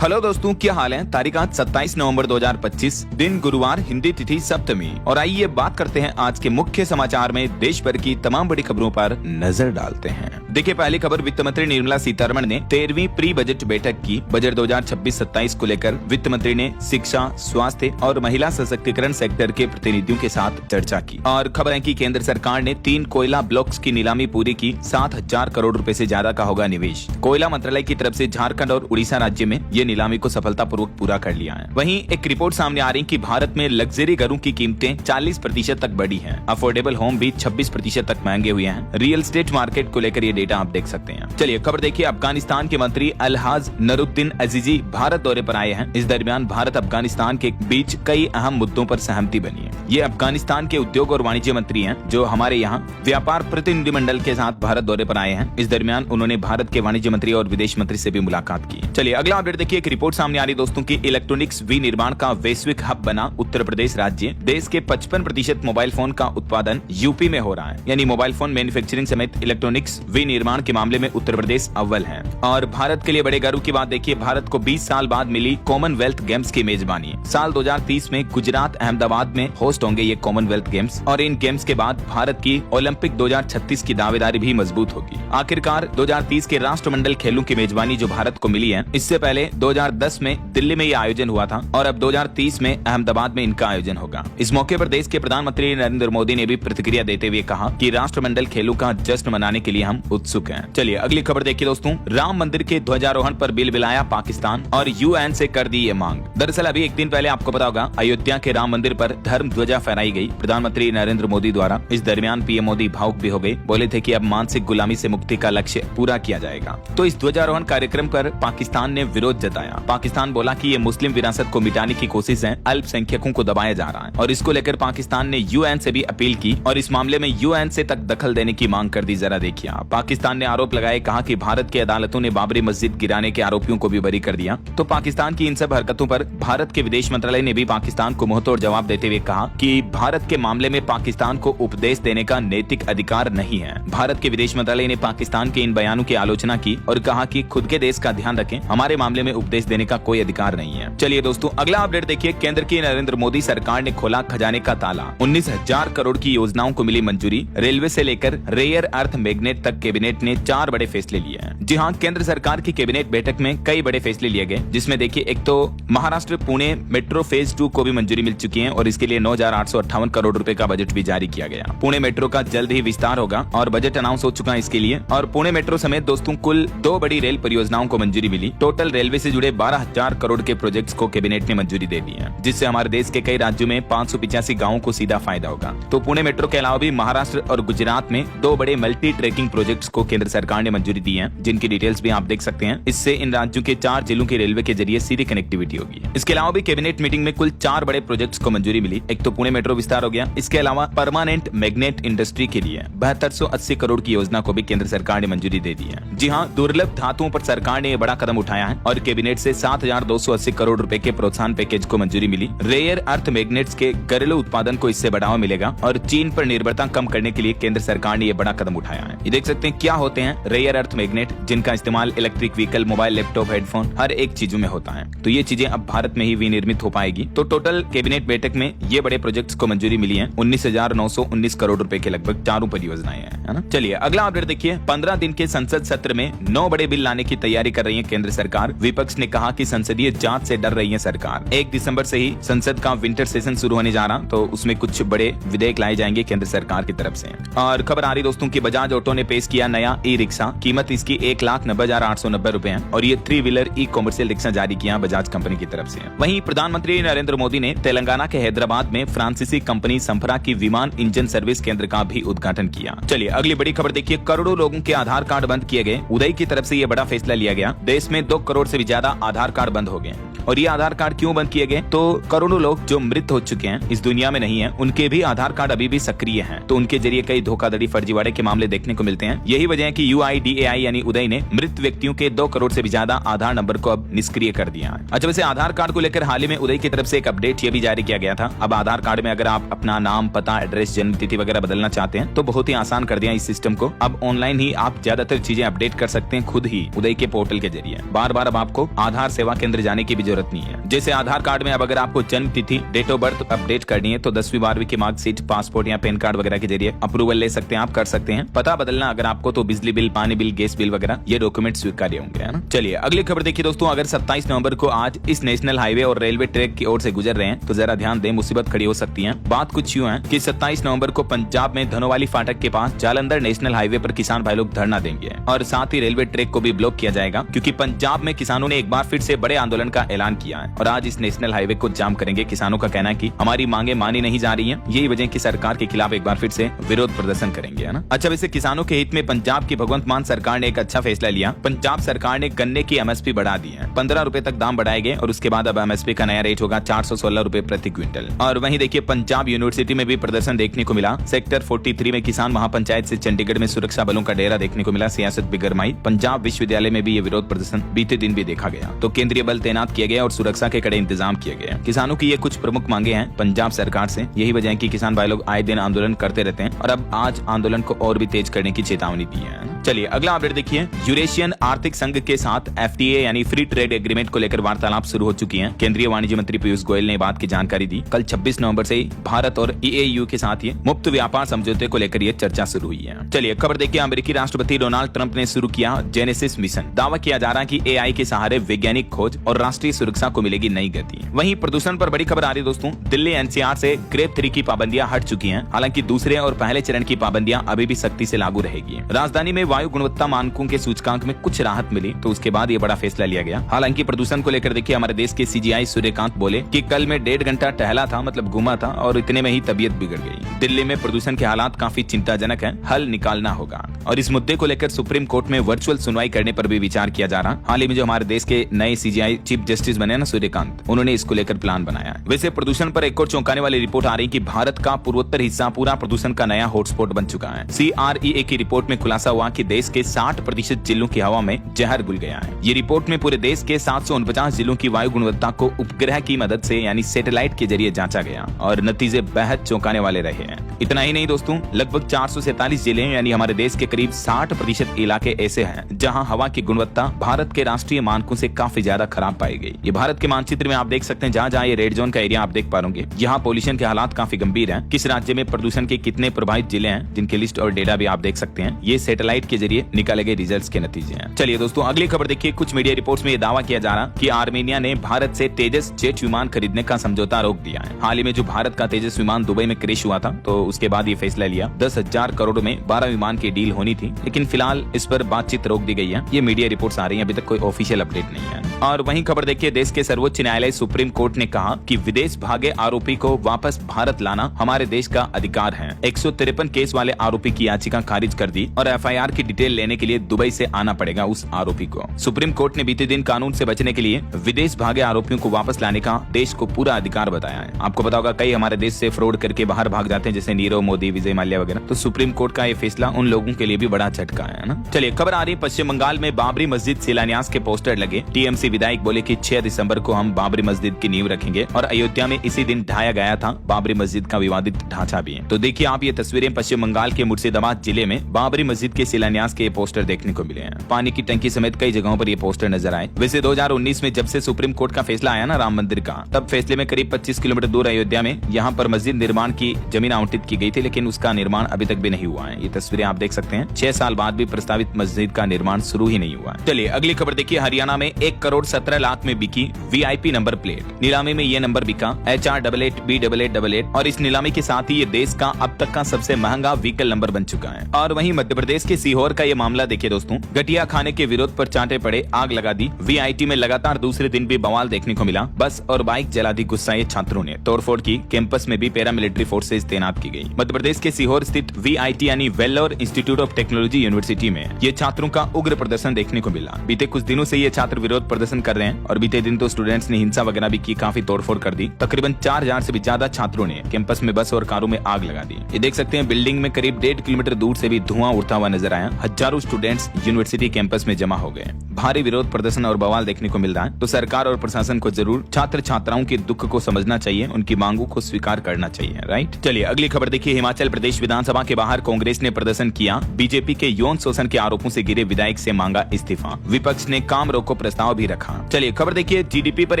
Hello दोस्तों, क्या हाल है। तारीख आज 27 नवंबर 2025, दिन गुरुवार, हिंदी तिथि सप्तमी। और आइए बात करते हैं आज के मुख्य समाचार में देश भर की तमाम बड़ी खबरों पर नजर डालते हैं। देखिए, पहली खबर, वित्त मंत्री निर्मला सीतारमण ने 13वीं प्री बजट बैठक की। बजट 2026-27 को लेकर वित्त मंत्री ने शिक्षा, स्वास्थ्य और महिला सशक्तिकरण सेक्टर के प्रतिनिधियों के साथ चर्चा की। और खबर है कि केंद्र सरकार ने 3 कोयला ब्लॉक्स की नीलामी पूरी की। 7,000 करोड़ रुपए से ज्यादा का होगा निवेश। कोयला मंत्रालय की तरफ से झारखंड और उड़ीसा राज्य में ये नीलामी को सफलतापूर्वक पूरा कर लिया है। वहीं एक रिपोर्ट सामने आ रही कि भारत में लग्जरी घरों की कीमतें 40% तक बढ़ी हैं। अफोर्डेबल होम भी 26% तक महंगे हुए हैं। रियल एस्टेट मार्केट को लेकर ये डेटा आप देख सकते हैं। चलिए खबर देखिए, अफगानिस्तान के मंत्री अलहाज नरुद्दीन अजीजी भारत दौरे पर आए हैं। इस दरमियान भारत अफगानिस्तान के बीच कई अहम मुद्दों पर सहमति बनी है। ये अफगानिस्तान के उद्योग और वाणिज्य मंत्री हैं, जो हमारे यहाँ व्यापार प्रतिनिधिमंडल के साथ भारत दौरे पर आए हैं। इस दरमियान उन्होंने भारत के वाणिज्य मंत्री और विदेश मंत्री से भी मुलाकात की। चलिए अगला अपडेट देखिए, एक रिपोर्ट सामने आ रही दोस्तों की इलेक्ट्रॉनिक्स विनिर्माण का वैश्विक हब बना उत्तर प्रदेश राज्य। देश के 55% मोबाइल फोन का उत्पादन यूपी में हो रहा है। यानी मोबाइल फोन मैन्युफैक्चरिंग समेत इलेक्ट्रॉनिक्स विनिर्माण के मामले में उत्तर प्रदेश अव्वल है। और भारत के लिए बड़े गर्व की बात देखिए, भारत को 20 साल बाद मिली कॉमनवेल्थ गेम्स की मेजबानी। साल 2030 में गुजरात अहमदाबाद में होस्ट होंगे ये कॉमनवेल्थ गेम्स। और इन गेम्स के बाद भारत की ओलंपिक 2036 की दावेदारी भी मजबूत होगी। आखिरकार 2030 के राष्ट्रमंडल खेलों की मेजबानी जो भारत को मिली है, इससे पहले 2010 में दिल्ली में ये आयोजन हुआ था और अब 2030 में अहमदाबाद में इनका आयोजन होगा। इस मौके पर देश के प्रधानमंत्री नरेंद्र मोदी ने भी प्रतिक्रिया देते हुए कहा कि राष्ट्रमंडल खेलों का जश्न मनाने के लिए हम उत्सुक हैं। चलिए अगली खबर देखिए दोस्तों, राम मंदिर के ध्वजारोहण पर बिल बिलाया पाकिस्तान और यूएन से कर दी ये मांग। दरअसल अभी एक दिन पहले आपको पता होगा, अयोध्या के राम मंदिर पर धर्म ध्वजा फहराई गई प्रधानमंत्री नरेंद्र मोदी द्वारा। इस दरमियान पीएम मोदी भावुक भी हो गए, बोले थे कि अब मानसिक गुलामी से मुक्ति का लक्ष्य पूरा किया जाएगा। तो इस ध्वजारोहण कार्यक्रम पर पाकिस्तान ने विरोध जताया। पाकिस्तान बोला कि ये मुस्लिम विरासत को मिटाने की कोशिश है, अल्पसंख्यकों को दबाया जा रहा है। और इसको लेकर पाकिस्तान ने यूएन से भी अपील की और इस मामले में यूएन से तक दखल देने की मांग कर दी। जरा देखिए, पाकिस्तान ने आरोप लगाए, कहा कि भारत की अदालतों ने बाबरी मस्जिद गिराने के आरोपियों को भी बरी कर दिया। तो पाकिस्तान की इन सब हरकतों पर भारत के विदेश मंत्रालय ने भी पाकिस्तान को मुंहतोड़ जवाब देते हुए कहा कि भारत के मामले में पाकिस्तान को उपदेश देने का नैतिक अधिकार नहीं है। भारत के विदेश मंत्रालय ने पाकिस्तान के इन बयानों की आलोचना की और कहा कि खुद के देश का ध्यान रखें, हमारे मामले में उपदेश देने का कोई अधिकार नहीं है। चलिए दोस्तों अगला अपडेट देखिए, केंद्र की नरेंद्र मोदी सरकार ने खोला खजाने का ताला। 19,000 करोड़ की योजनाओं को मिली मंजूरी। रेलवे से लेकर रेयर अर्थ मैग्नेट तक कैबिनेट ने 4 बड़े फैसले लिए हैं। जी हाँ, केंद्र सरकार की कैबिनेट बैठक में कई बड़े फैसले लिए गए, जिसमें देखिए एक तो महाराष्ट्र पुणे मेट्रो फेज 2 को भी मंजूरी मिल चुकी है और इसके लिए 9,858 करोड़ रुपए का बजट भी जारी किया गया। पुणे मेट्रो का जल्द ही विस्तार होगा और बजट अनाउंस हो चुका है इसके लिए। और पुणे मेट्रो समेत दोस्तों कुल 2 बड़ी रेल परियोजनाओं को मंजूरी मिली। टोटल रेलवे से जुड़े 12,000 करोड़ के प्रोजेक्ट्स को कैबिनेट ने मंजूरी दे दी है, जिससे हमारे देश के कई राज्यों में 585 गांवों को सीधा फायदा होगा। तो पुणे मेट्रो के अलावा भी महाराष्ट्र और गुजरात में 2 बड़े मल्टी ट्रैकिंग प्रोजेक्ट्स को केंद्र सरकार ने मंजूरी दी है, जिनकी डिटेल्स भी आप देख सकते हैं। इससे इन राज्यों के 4 जिलों की रेलवे के जरिए सीधी कनेक्टिविटी होगी। इसके अलावा भी कैबिनेट मीटिंग में कुल 4 बड़े प्रोजेक्ट्स को मंजूरी मिली। एक तो पुणे मेट्रो विस्तार हो गया। इसके अलावा परमानेंट मैग्नेट इंडस्ट्री के लिए 7280 करोड़ की योजना को भी केंद्र सरकार ने मंजूरी दे दी है। जी हाँ, दुर्लभ धातुओं पर सरकार ने बड़ा कदम उठाया है और कैबिनेट से 7,280 करोड़ रुपए के प्रोत्साहन पैकेज को मंजूरी मिली। रेयर अर्थ मैग्नेट्स के घरेलू उत्पादन को इससे बढ़ावा मिलेगा और चीन पर निर्भरता कम करने के लिए केंद्र सरकार ने यह बड़ा कदम उठाया है। ये देख सकते हैं क्या होते हैं रेयर अर्थ मैग्नेट, जिनका इस्तेमाल electric vehicle, mobile, laptop, headphone हर एक चीजों में होता है। तो ये चीजें अब भारत में ही विनिर्मित हो पाएगी। तो टोटल कैबिनेट बैठक में ये बड़े प्रोजेक्ट्स को मंजूरी मिली है। 19,919 करोड़ रुपए के लगभग 4 परियोजनाएं हैं, है ना। चलिए अगला अपडेट देखिए, 15 दिन के संसद सत्र में 9 बड़े बिल लाने की तैयारी कर रही है केंद्र सरकार। विपक्ष ने कहा कि संसदीय जांच से डर रही है सरकार। 1 दिसंबर से ही संसद का विंटर सेशन शुरू होने जा रहा, तो उसमें कुछ बड़े विधेयक लाए जाएंगे केंद्र सरकार की तरफ से। और खबर आ रही दोस्तों की बजाज ऑटो ने पेश किया नया ई रिक्शा। कीमत इसकी 1,90,890 रुपए है और ये 3 व्हीलर ई कॉमर्शियल रिक्शा जारी किया बजाज कंपनी की तरफ से। वहीं प्रधानमंत्री नरेंद्र मोदी ने तेलंगाना के हैदराबाद में फ्रांसीसी कंपनी संफरा की विमान इंजन सर्विस केंद्र का भी उद्घाटन किया। चलिए अगली बड़ी खबर देखिए, करोड़ों लोगों के आधार कार्ड बंद किए गए। उदय की तरफ से यह बड़ा फैसला लिया गया। देश में 2 करोड़ से भी ज्यादा आधार कार्ड बंद हो गए और ये आधार कार्ड क्यों बंद किए गए? तो करोड़ों लोग जो मृत हो चुके हैं, इस दुनिया में नहीं है, उनके भी आधार कार्ड अभी भी सक्रिय हैं। तो उनके जरिए कई धोखाधड़ी फर्जीवाड़े के मामले देखने को मिलते हैं। यही वजह है कि UIDAI यानी उदय ने मृत व्यक्तियों के 2 करोड़ से भी ज्यादा आधार नंबर को अब निष्क्रिय कर दिया है। अच्छा, वैसे आधार कार्ड को लेकर हाल ही में उदय की तरफ से एक अपडेट ये भी जारी किया गया था। अब आधार कार्ड में अगर आप अपना नाम, पता, एड्रेस, जन्म तिथि वगैरह बदलना चाहते हैं तो बहुत ही आसान कर दिया इस सिस्टम को। अब ऑनलाइन ही आप ज्यादातर चीजें अपडेट कर सकते हैं खुद ही उदय के पोर्टल के जरिए। बार बार अब आपको आधार सेवा केंद्र जाने की भी जरूरत नहीं है। जैसे आधार कार्ड में अब अगर आपको जन्म तिथि, डेट ऑफ बर्थ अपडेट करनी है तो 10वीं 12वीं की मार्कशीट, पासपोर्ट या पैन कार्ड वगैरह के जरिए अप्रूवल ले सकते हैं, आप कर सकते हैं। पता बदलना अगर आपको तो बिजली बिल, पानी बिल, गैस बिल वगैरह ये डॉक्यूमेंट स्वीकार्य होंगे, है ना। चलिए अगली खबर देखिए दोस्तों, अगर 27 नवंबर को आज इस नेशनल हाईवे और रेलवे ट्रैक की ओर से गुजर रहे हैं तो जरा ध्यान दें, मुसीबत खड़ी हो सकती है। बात कुछ यूं है कि 27 नवंबर को पंजाब में धनोवाली फाटक के पास जालंधर नेशनल हाईवे पर किसान भाई लोग धरना देंगे और साथ ही रेलवे ट्रैक को भी ब्लॉक किया जाएगा, क्योंकि पंजाब में किसानों ने एक बार फिर से बड़े आंदोलन का ऐलान किया है और आज इस नेशनल हाईवे को जाम करेंगे। किसानों का कहना है कि हमारी मांगे मानी नहीं जा रही है, यही वजह की सरकार के खिलाफ एक बार फिर से विरोध प्रदर्शन करेंगे, है ना। अच्छा, वैसे किसानों के हित में पंजाब की भगवंत मान सरकार ने एक अच्छा फैसला लिया। पंजाब सरकार ने गन्ने की MSP बढ़ा दी है, 15 रुपए तक दाम बढ़ाए गए और उसके बाद अब MSP का नया रेट होगा 416 रुपए प्रति क्विंटल। और वहीं देखिए पंजाब यूनिवर्सिटी में भी प्रदर्शन देखने को मिला। सेक्टर 43 में किसान महापंचायत से चंडीगढ़ में सुरक्षा बलों का डेरा देखने को मिला, सियासत भी गरमाई। पंजाब विश्वविद्यालय में भी ये विरोध प्रदर्शन बीते दिन भी देखा गया, तो केंद्रीय बल तैनात किए गए और सुरक्षा के कड़े इंतजाम किए गए। किसानों की ये कुछ प्रमुख मांगे हैं पंजाब सरकार से। यही वजह है कि किसान भाई लोग आए दिन आंदोलन करते रहते हैं और अब आज आंदोलन को और भी तेज करने की चेतावनी दी है। चलिए अगला अपडेट देखिए, यूरेशियन आर्थिक संघ के साथ FTA यानी फ्री ट्रेड एग्रीमेंट को लेकर वार्तालाप शुरू हो चुकी है। केंद्रीय वाणिज्य मंत्री पीयूष गोयल ने बात की जानकारी दी। कल 26 नवंबर से भारत और EAU के साथ ये मुक्त व्यापार समझौते को लेकर ये चर्चा शुरू हुई है। चलिए खबर देखिए, अमेरिकी राष्ट्रपति डोनाल्ड ट्रंप ने शुरू किया जेनेसिस मिशन। दावा किया जा रहा है कि AI के सहारे वैज्ञानिक खोज और राष्ट्रीय सुरक्षा को मिलेगी नई गति। वहीं प्रदूषण पर बड़ी खबर आ रही है दोस्तों, दिल्ली NCR से ग्रेड 3 की पाबंदियां हट चुकी हैं। हालांकि दूसरे और पहले चरण की पाबंदियां अभी भी सख्ती से लागू रहेगी। राजधानी में वायु गुणवत्ता मानकों के सूचकांक में कुछ राहत मिली, तो उसके बाद ये बड़ा फैसला लिया गया। हालांकि प्रदूषण को लेकर देखिए, हमारे देश के CGI सूर्यकांत बोले कि कल मैं 1.5 घंटा टहला था, मतलब घूमा था, और इतने में ही तबीयत बिगड़ गई। दिल्ली में प्रदूषण के हालात काफी चिंताजनक है, हल निकालना होगा। और इस मुद्दे को लेकर सुप्रीम कोर्ट में वर्चुअल सुनवाई करने पर भी विचार किया जा रहा। हाल ही में जो हमारे देश के नए CGI चीफ जस्टिस बने ना सूर्यकांत, उन्होंने इसको लेकर प्लान बनाया है। वैसे प्रदूषण पर एक और चौंकाने वाली रिपोर्ट आ रही कि भारत का पूर्वोत्तर हिस्सा पूरा प्रदूषण का नया हॉटस्पॉट बन चुका है। CREA की रिपोर्ट में खुलासा हुआ कि देश के 60% जिलों की हवा में जहर घुल गया है। ये रिपोर्ट में पूरे देश के 749 जिलों की वायु गुणवत्ता को उपग्रह की मदद से यानी सैटेलाइट के जरिए जांचा गया और नतीजे बेहद चौंकाने वाले रहे हैं। इतना ही नहीं दोस्तों, लगभग 447 जिले यानी हमारे देश के करीब 60% इलाके ऐसे हैं जहां हवा की गुणवत्ता भारत के राष्ट्रीय मानकों से काफी ज्यादा खराब पाई गई। ये भारत के मानचित्र में आप देख सकते हैं, जहां ये रेड जोन का एरिया आप देख पाओगे, यहाँ पॉल्यूशन के हालात काफी गंभीर हैं। किस राज्य में प्रदूषण के कितने प्रभावित जिले हैं, जिनकी लिस्ट और डेटा भी आप देख सकते हैं। ये सैटेलाइट के जरिए निकाले गए रिजल्ट्स के नतीजे हैं। चलिए दोस्तों अगली खबर देखिए, कुछ मीडिया रिपोर्ट्स में ये दावा किया जा रहा कि आर्मेनिया ने भारत से तेजस जेट विमान खरीदने का समझौता रोक दिया है। हाल ही में जो भारत का तेजस विमान दुबई में क्रैश हुआ था, तो उसके बाद ये फैसला लिया। 10,000 करोड़ में 12 विमान की डील होनी थी, लेकिन फिलहाल इस पर बातचीत रोक दी गई है। ये मीडिया रिपोर्ट्स आ रही है, अभी तक कोई ऑफिशियल अपडेट नहीं है। और वहीं खबर देखिए, देश के सर्वोच्च न्यायालय सुप्रीम कोर्ट ने कहा कि विदेश भागे आरोपी को वापस भारत लाना हमारे देश का अधिकार है। 153 केस वाले आरोपी की याचिका खारिज कर दी और FIR की डिटेल लेने के लिए दुबई से आना पड़ेगा उस आरोपी को। सुप्रीम कोर्ट ने बीते दिन कानून से बचने के लिए विदेश भागे आरोपियों को वापस लाने का देश को पूरा अधिकार बताया है। आपको पता होगा कई हमारे देश से फ्रॉड करके बाहर भाग जाते हैं, जैसे नीरव मोदी, विजय माल्या वगैरह। तो सुप्रीम कोर्ट का ये फैसला उन लोगों के लिए भी बड़ा झटका है ना। चलिए खबर आ रही है, पश्चिम बंगाल में बाबरी मस्जिद शिलान्यास के पोस्टर लगे। TMC विधायक बोले कि 6 दिसंबर को हम बाबरी मस्जिद की नींव रखेंगे और अयोध्या में इसी दिन ढाया गया था बाबरी मस्जिद का विवादित ढांचा भी है। तो देखिए आप ये तस्वीरें पश्चिम बंगाल के मुर्शिदाबाद जिले में बाबरी मस्जिद के शिलान्यास के पोस्टर देखने को मिले हैं। पानी की टंकी समेत कई जगहों पर ये पोस्टर नजर आए। वैसे 2019 में जब से सुप्रीम कोर्ट का फैसला आया ना राम मंदिर का, तब फैसले में करीब 25 किलोमीटर दूर अयोध्या में यहाँ पर मस्जिद निर्माण की जमीन आवंटित की गई थी, लेकिन उसका निर्माण अभी तक भी नहीं हुआ है। ये तस्वीरें आप देख सकते हैं, 6 साल बाद भी प्रस्तावित मस्जिद का निर्माण शुरू ही नहीं हुआ है। चलिए अगली खबर देखिए, हरियाणा में 1 करोड़ 17 लाख में बिकी VIP नंबर प्लेट। नीलामी में ये नंबर बिका HR88B8888 और इस नीलामी के साथ ही ये देश का अब तक का सबसे महंगा व्हीकल नंबर बन चुका है। और वहीं मध्य प्रदेश के सीहोर सीहोर का ये मामला देखिए दोस्तों, घटिया खाने के विरोध पर चांटे पड़े, आग लगा दी। वीआईटी में लगातार दूसरे दिन भी बवाल देखने को मिला। बस और बाइक जला दी गुस्साए छात्रों ने, तोड़फोड़ की। कैंपस में भी पैरामिलिट्री फोर्सेज तैनात की गई। मध्य प्रदेश के सीहोर स्थित वीआईटी यानी Vellore institute of technology university में ये छात्रों का उग्र प्रदर्शन देखने को मिला। बीते कुछ दिनों से ये छात्र विरोध प्रदर्शन कर रहे हैं और बीते दिन तो स्टूडेंट्स ने हिंसा वगैरह भी की, काफी तोड़फोड़ कर दी। तकरीबन 4000 से भी ज्यादा छात्रों ने कैंपस में बस और कारों में आग लगा दी। ये देख सकते हैं, बिल्डिंग में करीब 1.5 किलोमीटर दूर से भी धुआं उड़ता हुआ नजर आया। हजारों स्टूडेंट्स यूनिवर्सिटी कैंपस में जमा हो गए। भारी विरोध प्रदर्शन और बवाल देखने को मिल रहा है। तो सरकार और प्रशासन को जरूर छात्र छात्राओं के दुख को समझना चाहिए, उनकी मांगों को स्वीकार करना चाहिए। राइट, चलिए अगली खबर देखिए। हिमाचल प्रदेश विधानसभा के बाहर कांग्रेस ने प्रदर्शन किया। बीजेपी के यौन शोषण के आरोपों से घिरे विधायक से मांगा इस्तीफा। विपक्ष ने काम रोको प्रस्ताव भी रखा। चलिए खबर देखिए। जीडीपी पर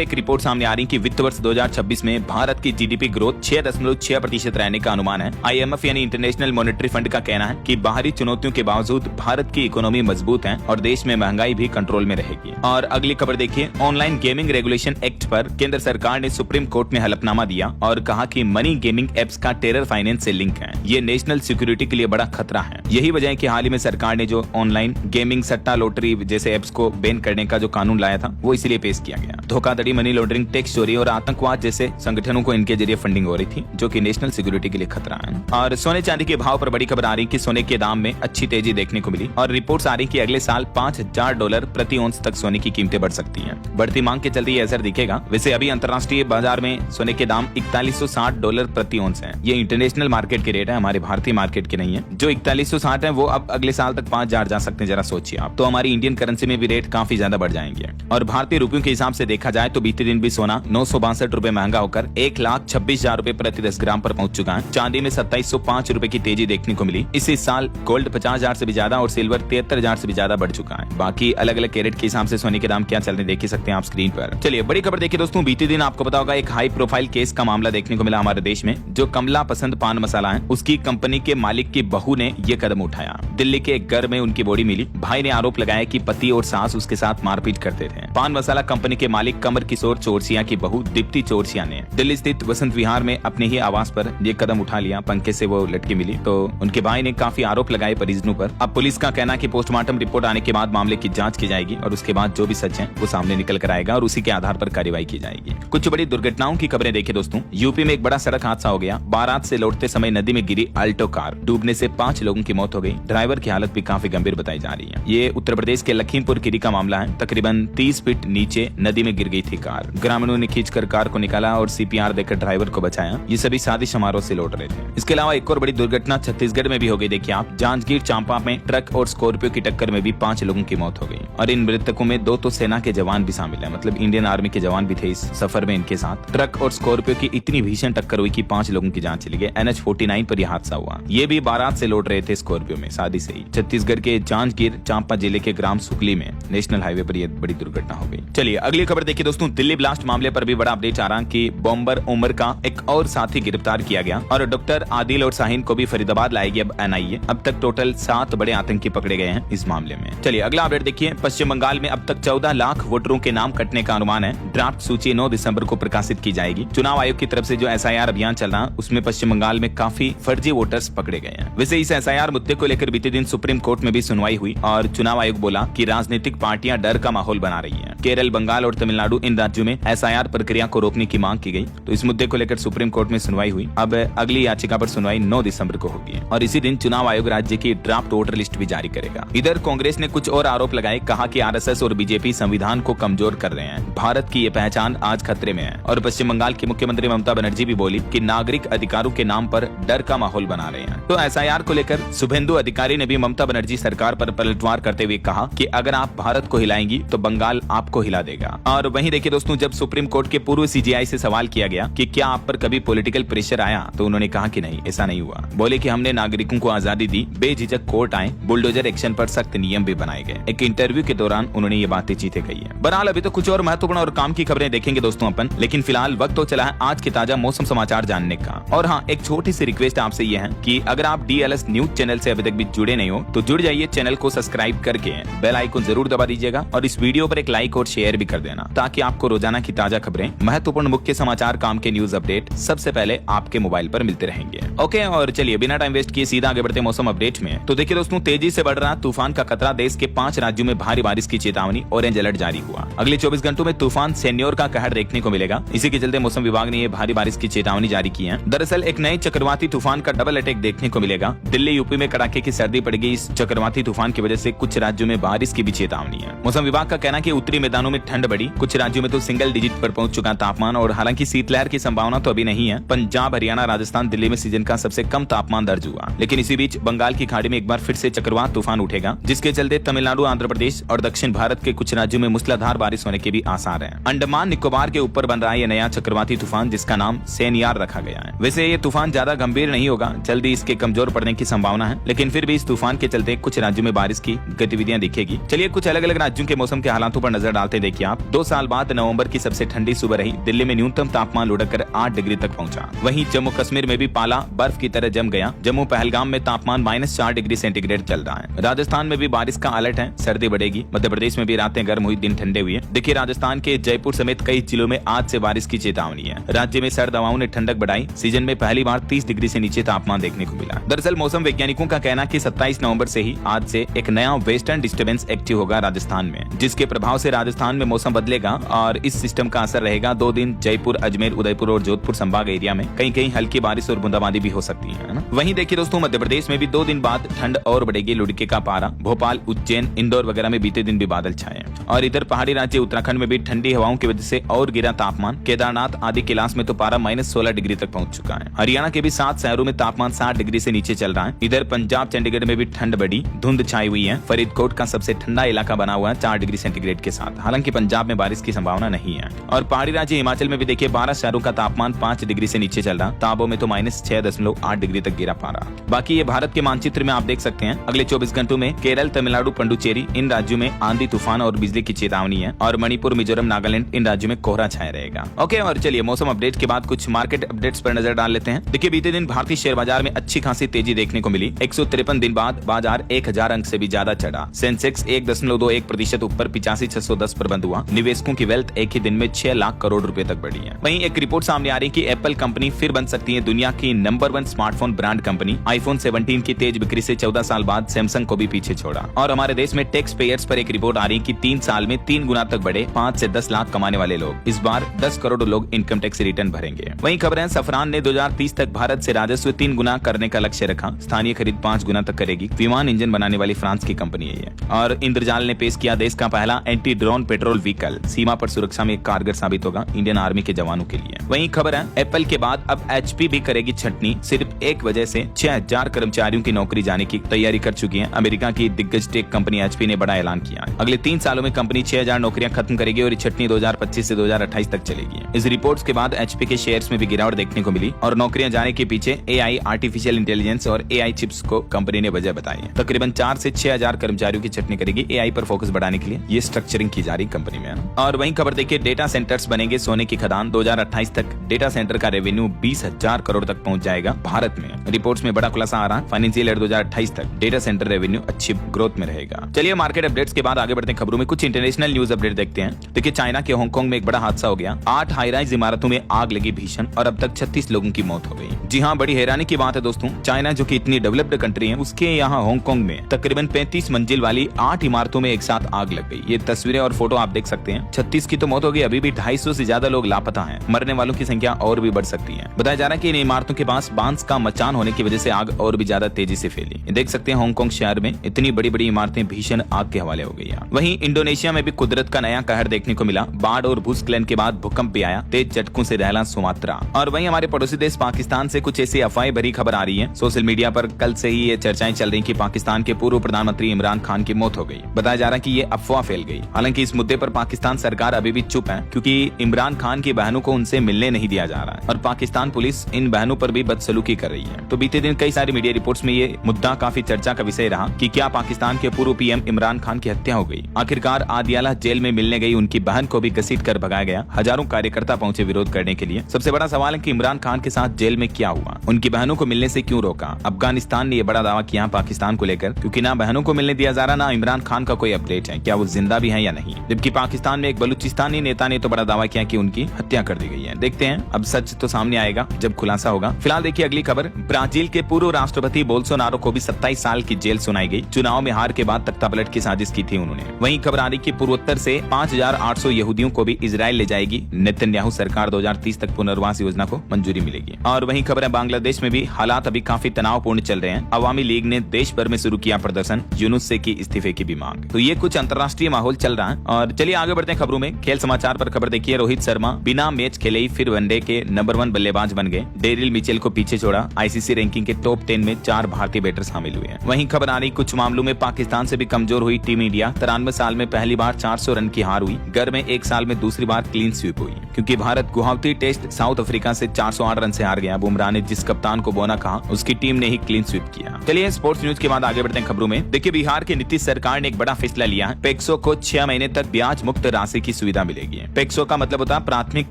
एक रिपोर्ट सामने आ रही कि वित्त वर्ष 2026 में भारत की जीडीपी ग्रोथ 6.6% रहने का अनुमान है। आईएमएफ यानी इंटरनेशनल मॉनेटरी फंड का कहना है कि बाहरी चुनौतियों के बावजूद भारत की इकोनॉमी मजबूत है और देश में महंगाई भी कंट्रोल में रहेगी। और अगली खबर देखिए। ऑनलाइन गेमिंग रेगुलेशन एक्ट पर केंद्र सरकार ने सुप्रीम कोर्ट में हलफनामा दिया और कहा कि मनी गेमिंग एप्स का टेरर फाइनेंस से लिंक है। ये नेशनल सिक्योरिटी के लिए बड़ा खतरा है। यही वजह है कि हाल ही में सरकार ने जो ऑनलाइन गेमिंग, सट्टा, लॉटरी जैसे एप्स को बैन करने का जो कानून लाया था वो इसलिए पेश किया गया। धोखाधड़ी, मनी लॉन्ड्रिंग, टैक्स चोरी और आतंकवाद जैसे संगठनों को इनके जरिए फंडिंग हो रही थी, जो कि नेशनल सिक्योरिटी के लिए खतरा है। और सोने चांदी के भाव पर बड़ी खबर आ रही कि सोने के दाम में अच्छी तेजी देखने को मिली और रिपोर्ट्स आ रही कि अगले साल $5000 प्रति औंस तक सोने की कीमतें बढ़ सकती हैं। बढ़ती मांग के चलते ये असर दिखेगा। वैसे अभी अंतर्राष्ट्रीय बाजार में सोने के दाम $4160 प्रति औंस है। ये इंटरनेशनल मार्केट के रेट है, हमारे भारतीय मार्केट के नहीं है। जो 4160 है वो अब अगले साल तक 5000 जा सकते हैं। जरा सोचिए आप, तो हमारी इंडियन करेंसी में भी रेट काफी ज्यादा बढ़ जाएंगे। और भारतीय रुपयों के हिसाब से देखा जाए तो बीते दिन भी सोना 962 रुपए महंगा होकर 1,26,000 रुपए प्रति 10 ग्राम पर पहुंच चुका है। चांदी में 2705 रुपए की तेजी देखने को मिली। इसी साल गोल्ड 50,000 से भी ज्यादा और सिल्वर 73,000 से भी ज्यादा बढ़ चुका है। बाकी अलग अलग कैरेट के हिसाब से सोने के दाम क्या चल रहे देख सकते हैं आप स्क्रीन पर। चलिए बड़ी खबर देखिए दोस्तों। बीते दिन आपको पता होगा एक हाई प्रोफाइल केस का मामला देखने को मिला हमारे देश में। जो कमला पसंद पान मसाला है, उसकी कंपनी के मालिक की बहू ने ये कदम उठाया। दिल्ली के एक घर में उनकी बॉडी मिली। भाई ने आरोप लगाया कि पति और सास उसके साथ मारपीट करते थे। पान मसाला कंपनी के मालिक कमर किशोर चौरसिया की बहू दीप्ति चौरसिया ने दिल्ली स्थित वसंत विहार में अपने ही आवास पर ये कदम उठा लिया। पंखे से वो लटकी मिली तो उनके भाई ने काफी आरोप लगाए परिजनों पर। अब पुलिस का कहना कि पोस्टमार्टम रिपोर्ट आने के बाद मामले की जांच की जाएगी और उसके बाद जो भी सच है वो सामने निकल कर आएगा और उसी के आधार पर कार्रवाई की जाएगी। कुछ बड़ी दुर्घटनाओं की खबरें देखिए दोस्तों। यूपी में एक बड़ा सड़क हादसा हो गया। बारात से लौटते समय नदी में गिरी अल्टो कार। डूबने से 5 लोगों की मौत हो गई। ड्राइवर की हालत भी काफी गंभीर बताई जा रही है। ये उत्तर प्रदेश के लखीमपुर खीरी का मामला है। तकरीबन 30 फीट नीचे नदी में गिर गई थी कार। ग्रामीणों ने खींचकर कार को निकाला और सीपीआर देकर ड्राइवर को बचाया। ये सभी शादी समारोह से लौट रहे थे। इसके अलावा एक और बड़ी दुर्घटना छत्तीसगढ़ में भी हो गई। देखिए आप, जांजगीर चांपा में ट्रक और स्कॉर्पियो की टक्कर में भी 5 लोगों की मौत हो गई और इन मृतकों में 2 तो सेना के जवान भी शामिल है। मतलब इंडियन आर्मी के जवान भी थे इस सफर में इनके साथ। ट्रक और स्कॉर्पियो की इतनी भीषण टक्कर हुई कि 5 लोगों की जान चली गई। NH-49 पर यह हादसा हुआ। ये भी बारात से लौट रहे थे स्कॉर्पियो में शादी से ही। छत्तीसगढ़ के जांजगीर चांपा जिले के ग्राम सुकली में नेशनल हाईवे पर यह बड़ी दुर्घटना हो गई। चलिए अगली खबर देखिए दोस्तों। दिल्ली ब्लास्ट मामले पर भी बड़ा अपडेट आ रहा कि बॉम्बर उमर का एक और साथी गिरफ्तार किया गया और डॉक्टर आदिल और शाहीन को भी फरीदाबाद लाएगी अब NIA। अब तक टोटल 7 बड़े आतंकी पकड़े गए हैं इस मामले में। चलिए अगला अपडेट देखिए। पश्चिम बंगाल में अब तक 14 लाख वोटरों के नाम कटने का अनुमान है। ड्राफ्ट सूची 9 दिसंबर को प्रकाशित की जाएगी। चुनाव आयोग की तरफ से जो SIR अभियान चल रहा है उसमें पश्चिम बंगाल में काफी फर्जी वोटर्स पकड़े गए हैं। वैसे इस SIR मुद्दे को लेकर बीते दिन सुप्रीम कोर्ट में भी सुनवाई हुई और चुनाव आयोग बोला कि राजनीतिक पार्टियां डर का माहौल बना रही हैं। केरल, बंगाल और तमिलनाडु इन राज्यों में SIR प्रक्रिया को रोकने की मांग की गई। तो इस मुद्दे को लेकर सुप्रीम कोर्ट में सुनवाई हुई। अब अगली याचिका पर सुनवाई 9 दिसंबर को होगी और इसी दिन चुनाव आयोग राज्य की ड्राफ्ट वोटर लिस्ट भी जारी करेगा। इधर कांग्रेस ने कुछ और आरोप लगाए। कहा कि RSS और बीजेपी संविधान को कमजोर कर रहे हैं। भारत की ये पहचान आज खतरे में है। और पश्चिम बंगाल की मुख्यमंत्री ममता बनर्जी भी बोली कि नागरिक अधिकारों के नाम पर डर का माहौल बना रहे हैं। तो SIR को लेकर शुभेंदु अधिकारी ने भी ममता बनर्जी सरकार पर पलटवार करते हुए कहा कि अगर आप भारत को हिलाएंगी तो बंगाल आपको हिला देगा। और वहीं देखिए दोस्तों, जब सुप्रीम कोर्ट के पूर्व CJI से सवाल किया गया कि क्या आप पर कभी पॉलिटिकल प्रेशर आया, तो उन्होंने कहा कि नहीं, ऐसा नहीं हुआ। बोले कि हमने नागरिकों को आजादी दी, बेझिझक कोर्ट आए, बुलडोजर एक्शन पर सख्त नियम भी बनाए गए। एक इंटरव्यू के दौरान उन्होंने ये बातें चीते कही है। बहरहाल अभी तो कुछ और महत्वपूर्ण और काम की खबरें देखेंगे दोस्तों अपन, लेकिन फिलहाल वक्त तो चला है आज के ताजा मौसम समाचार जानने का। और हाँ, एक छोटी सी रिक्वेस्ट आपसे ये है कि अगर आप DLS न्यूज चैनल से अभी तक भी जुड़े नहीं हो तो जुड़ जाइए। चैनल को सब्सक्राइब करके बेल आइकन जरूर दबा दीजिएगा और इस वीडियो पर एक लाइक और शेयर भी कर देना, ताकि आपको रोजाना की ताजा खबरें, महत्वपूर्ण मुख्य समाचार, काम के न्यूज अपडेट सबसे पहले आपके मोबाइल पर मिलते रहेंगे। ओके, और चलिए बिना टाइम वेस्ट किए सीधा आगे बढ़ते मौसम अपडेट में। तो देखिए दोस्तों, तेजी से बढ़ रहा तूफान का खतरा, देश के 5 राज्यों में भारी बारिश की चेतावनी, ऑरेंज अलर्ट जारी हुआ। अगले 24 घंटों में तूफान सेन्योर का कहर देखने को मिलेगा। इसी के चलते मौसम विभाग ने ये भारी बारिश की चेतावनी जारी की है। दरअसल एक नए चक्रवाती तूफान का डबल अटैक देखने को मिलेगा। दिल्ली यूपी में कड़ाके की सर्दी पड़ेगी। इस चक्रवाती तूफान की वजह से कुछ राज्यों में बारिश की भी चेतावनी है। मौसम विभाग का कहना है कि उत्तरी मैदानों में ठंड बढ़ी, कुछ राज्यों में तो सिंगल डिजिट पर पहुंच चुका तापमान, और हालांकि शीतलहर की संभावना तो अभी नहीं है। पंजाब, हरियाणा, राजस्थान, दिल्ली में सीजन का सबसे कम तापमान दर्ज हुआ। लेकिन इसी बीच बंगाल की खाड़ी में एक बार फिर से चक्रवात तूफान उठेगा, जिसके चलते तमिलनाडु, आंध्र प्रदेश और दक्षिण भारत के कुछ राज्यों में मूसलाधार बारिश होने के भी आसार हैं। अंडमान निकोबार के ऊपर बन रहा है ये नया चक्रवाती तूफान, जिसका नाम सेनियार रखा गया है। वैसे ये तूफान ज्यादा गंभीर नहीं होगा, जल्दी इसके कमजोर पड़ने की संभावना है, लेकिन फिर भी इस तूफान के चलते कुछ राज्यों में बारिश की गतिविधियां दिखेगी। चलिए कुछ अलग अलग राज्यों के मौसम के हालातों पर नजर डालते देखिए आप। 2 साल बाद नवंबर की सबसे ठंडी सुबह रही। दिल्ली में न्यूनतम तापमान लुढ़ककर 8 डिग्री तक पहुंचा। वहीं जम्मू कश्मीर में भी पाला बर्फ की तरह जम गया। जम्मू पहलगाम में तापमान -4 डिग्री सेंटीग्रेड चल रहा है। राजस्थान में भी बारिश का अलर्ट है, सर्दी बढ़ेगी। मध्य प्रदेश में भी रातें गर्म हुई, दिन ठंडे हुए। देखिए राजस्थान के जयपुर समेत कई जिलों में आज से बारिश की चेतावनी है। राज्य में सर्द हवाओं ने ठंडक बढ़ाई। सीजन में पहली बार 30 डिग्री से नीचे तापमान देखने को मिला। दरअसल मौसम वैज्ञानिकों का कहना है कि 27 नवंबर से ही आज से एक नया वेस्टर्न डिस्टर्बेंस एक्टिव होगा राजस्थान में, जिसके प्रभाव से राजस्थान में मौसम बदलेगा और इस सिस्टम का असर रहेगा 2 दिन। जयपुर, अजमेर, उदयपुर और जोधपुर संभाग एरिया में कहीं कहीं हल्की बारिश और बूंदाबांदी भी हो सकती है ना। वहीं देखिए दोस्तों, मध्य प्रदेश में भी 2 दिन बाद ठंड और बढ़ेगी। लुढ़के का पारा भोपाल, उज्जैन, इंदौर वगैरह में बीते दिन भी बादल छाए। और इधर पहाड़ी राज्य उत्तराखंड में भी ठंडी हवाओं की वजह से और गिरा तापमान। केदारनाथ आदि कैलाश में तो पारा -16 डिग्री तक पहुंच चुका है। हरियाणा के भी 7 शहरों में तापमान 60 डिग्री से नीचे चल रहा है। इधर पंजाब, चंडीगढ़ में भी ठंड बढ़ी, धुंध छाई हुई है। फरीदकोट का सबसे ठंडा इलाका बना हुआ है 4 डिग्री सेंटीग्रेड के साथ। हालांकि पंजाब में बारिश की संभावना नहीं है। और पहाड़ी राज्य हिमाचल में भी देखिए 12 शहरों का तापमान 5 डिग्री से नीचे चल रहा। ताबो में तो -6.8 डिग्री तक गिरा पारा। बाकी ये भारत के मानचित्र में आप देख सकते हैं। अगले 24 घंटों में केरल, तमिलनाडु, पुडुचेरी इन राज्यों में आंधी, तूफान और बिजली की चेतावनी है। और मणिपुर, मिजोरम, नागालैंड इन राज्यों में कोहरा छाया रहेगा। ओके, और चलिए मौसम अपडेट के बाद कुछ मार्केट अपडेट्स पर नजर डाल लेते हैं। देखिए बीते दिन भारतीय शेयर बाजार में अच्छी खासी तेजी देखने को मिली। 153 दिन बाद बाजार 1000 अंक से भी ज्यादा चढ़ा। सेंसेक्स 1.21% ऊपर 85,610 पर बंद हुआ। निवेशकों की वेल्थ एक ही दिन में 6 लाख करोड़ रुपए तक बढ़ी है। वहीं एक रिपोर्ट सामने आ रही है कि एप्पल कंपनी फिर बन सकती है दुनिया की number 1 smartphone brand company. IPhone 17 की तेज बिक्री से 14 साल बाद सैमसंग को भी पीछे छोड़ा। और हमारे देश में टैक्स पेयर्स पर एक रिपोर्ट आ रही है कि 3 साल में 3 गुना तक बढ़े। 5 से 10 लाख कमाने वाले लोग इस बार 10 करोड़ लोग इनकम टैक्स रिटर्न भरेंगे। वहीं खबरें, सफरान ने 2030 तक भारत से राजस्व 3 गुना करने का लक्ष्य रखा। स्थानीय खरीद 5 गुना तक करेगी। विमान इंजन बनाने वाली फ्रांस की कंपनी है ये। और इंद्रजाल ने पेश किया देश का पहला एंटी ड्रोन पेट्रोल व्हीकल। सीमा पर सुरक्षा में कारगर साबित होगा इंडियन आर्मी के जवानों के लिए। वहीं खबर है, एप्पल के बाद अब HP भी करेगी छटनी। सिर्फ एक वजह से 6000 कर्मचारियों की नौकरी जाने की तैयारी कर चुकी है। अमेरिका की दिग्गज टेक कंपनी HP ने बड़ा ऐलान किया है। अगले 3 सालों में कंपनी 6000 नौकरियां खत्म करेगी और छटनी 2025 से 2028 तक चलेगी। इस रिपोर्ट्स के बाद HP के शेयर्स में भी गिरावट देखने को मिली और नौकरियां जाने के पीछे AI, आर्टिफिशियल इंटेलिजेंस और AI चिप्स को कंपनी ने वजह बताई है। तकरीबन 4 से 6000 कर्मचारियों की छटनी करेगी। AI पर फोकस बढ़ाने के लिए ये स्ट्रक्चरिंग की जा रही कंपनी में। और वहीं खबर देखिए, डेटा सेंटर्स बनेंगे सोने की खदान। 2028 तक डेटा सेंटर का रेवेन्यू 20,000 करोड़ तक पहुंच जाएगा भारत में। रिपोर्ट्स में बड़ा खुलासा आ रहा है। फाइनेंशियल ईयर 2028 तक डेटा सेंटर रेवेन्यू अच्छी ग्रोथ में रहेगा। चलिए मार्केट अपडेट्स के बाद आगे बढ़ते हैं खबरों में। कुछ इंटरनेशनल न्यूज अपडेट देखते हैं। देखिए चाइना के हांगकांग में एक बड़ा हादसा हो गया। 8 हाई राइज इमारतों में आग लगी भीषण और अब तक 36 लोगों की मौत हो गई। जी हाँ, बड़ी हैरानी की बात है दोस्तों। चाइना जो कि इतनी डेवलप्ड कंट्री है, उसके यहाँ हांगकांग में तकरीबन 35 मंजिल वाली 8 इमारतों में एक साथ आग लग गई। ये तस्वीरें और फोटो आप देख सकते हैं। 36 की तो मौत हो गई, अभी भी 250 से ज्यादा लोग लापता हैं। मरने वालों की संख्या और भी बढ़ सकती है। बताया जा रहा है कि इन इमारतों के पास बांस का मचान होने की वजह से आग और भी ज्यादा तेजी से फैली। देख सकते हैं हांगकांग शहर में इतनी बड़ी बड़ी इमारतें भीषण आग के हवाले हो गई। वहीं इंडोनेशिया में भी कुदरत का नया कहर देखने को मिला। बाढ़ और भूस्खलन के बाद भूकंप भी आया। तेज झटकों से दहला सुमात्रा। और वहीं हमारे पड़ोसी देश पाकिस्तान से कुछ ऐसी अफवाहें भरी खबर आ रही है। सोशल मीडिया पर कल से ही ये चर्चाएं चल रही कि पाकिस्तान के पूर्व प्रधानमंत्री इमरान खान की मौत हो गई। बताया जा रहा है कि ये अफवाह फैल गई। हालांकि इस मुद्दे पर पाकिस्तान सरकार अभी भी चुप है, क्योंकि इमरान खान की बहनों को उनसे मिलने नहीं दिया जा रहा है और पाकिस्तान पुलिस इन बहनों पर भी बदसलूकी कर रही है। तो बीते दिन कई सारी मीडिया रिपोर्ट्स में ये मुद्दा काफी चर्चा का विषय रहा कि क्या पाकिस्तान के पूर्व PM इमरान खान की हत्या हो गई। आखिरकार आदियाला जेल में मिलने गई उनकी बहन को भी घसीट कर भगाया गया। हजारों कार्यकर्ता पहुंचे विरोध करने के लिए। सबसे बड़ा सवाल है कि इमरान खान के साथ जेल में क्या हुआ, उनकी बहनों को मिलने से क्यों रोका। अफगानिस्तान ने यह बड़ा दावा किया पाकिस्तान को लेकर, क्योंकि ना बहनों को मिलने दिया जा रहा, ना इमरान खान का कोई अपडेट है, क्या वो जिंदा भी है या नहीं। जबकि पाकिस्तान में एक बलूचिस्तानी नेता ने तो बड़ा दावा किया कि उनकी हत्या कर दी गई है। देखते हैं, अब सच तो सामने आएगा जब खुलासा होगा। फिलहाल देखिए अगली खबर। ब्राजील के पूर्व राष्ट्रपति बोल्सोनारो को भी 27 27 साल की जेल सुनाई गई। चुनाव में हार के बाद तख्तापलट की साजिश की थी उन्होंने। वहीं खबर आ रही कि पूर्वोत्तर से 5800 यहूदियों को भी इजराइल ले जाएगी नेतन्याहू सरकार। 2030 तक पुनर्वास योजना को मंजूरी मिलेगी। और वहीं खबर है बांग्लादेश में भी हालात अभी काफी तनावपूर्ण चल रहे हैं। अवामी लीग ने देश भर में शुरू किया प्रदर्शन, यूनुस से की इस्तीफे की भी मांग। तो ये कुछ अंतर्राष्ट्रीय माहौल चल रहा है। और चलिए आगे बढ़ते हैं खबरों में। खेल समाचार पर खबर देखिए, रोहित शर्मा बिना मैच खेले ही फिर वनडे के नंबर 1 बल्लेबाज बन गए। डेरिल मिचेल को पीछे छोड़ा। आईसीसी रैंकिंग के टॉप 10 में 4 भारतीय बैटर शामिल हुए हैं। वहीं खबर आ रही कुछ मामलों में पाकिस्तान से भी कमजोर हुई टीम इंडिया। 93 साल में पहली बार 400 रन की हार हुई। घर में 1 साल में दूसरी बार क्लीन स्वीप हुई, क्योंकि Bharat Guwahati test South Africa से 408 रन से हार गया। बुमराह ने जिस कप्तान को बोना कहा, उसकी टीम ने ही क्लीन स्वीप किया। चलिए स्पोर्ट्स न्यूज के बाद आगे बढ़ते हैं खबरों में। देखिए बिहार की नीतीश सरकार ने एक बड़ा फैसला लिया है। पैक्सो को 6 महीने तक ब्याज मुक्त राशि की सुविधा मिलेगी। पैक्सो का मतलब होता है प्राथमिक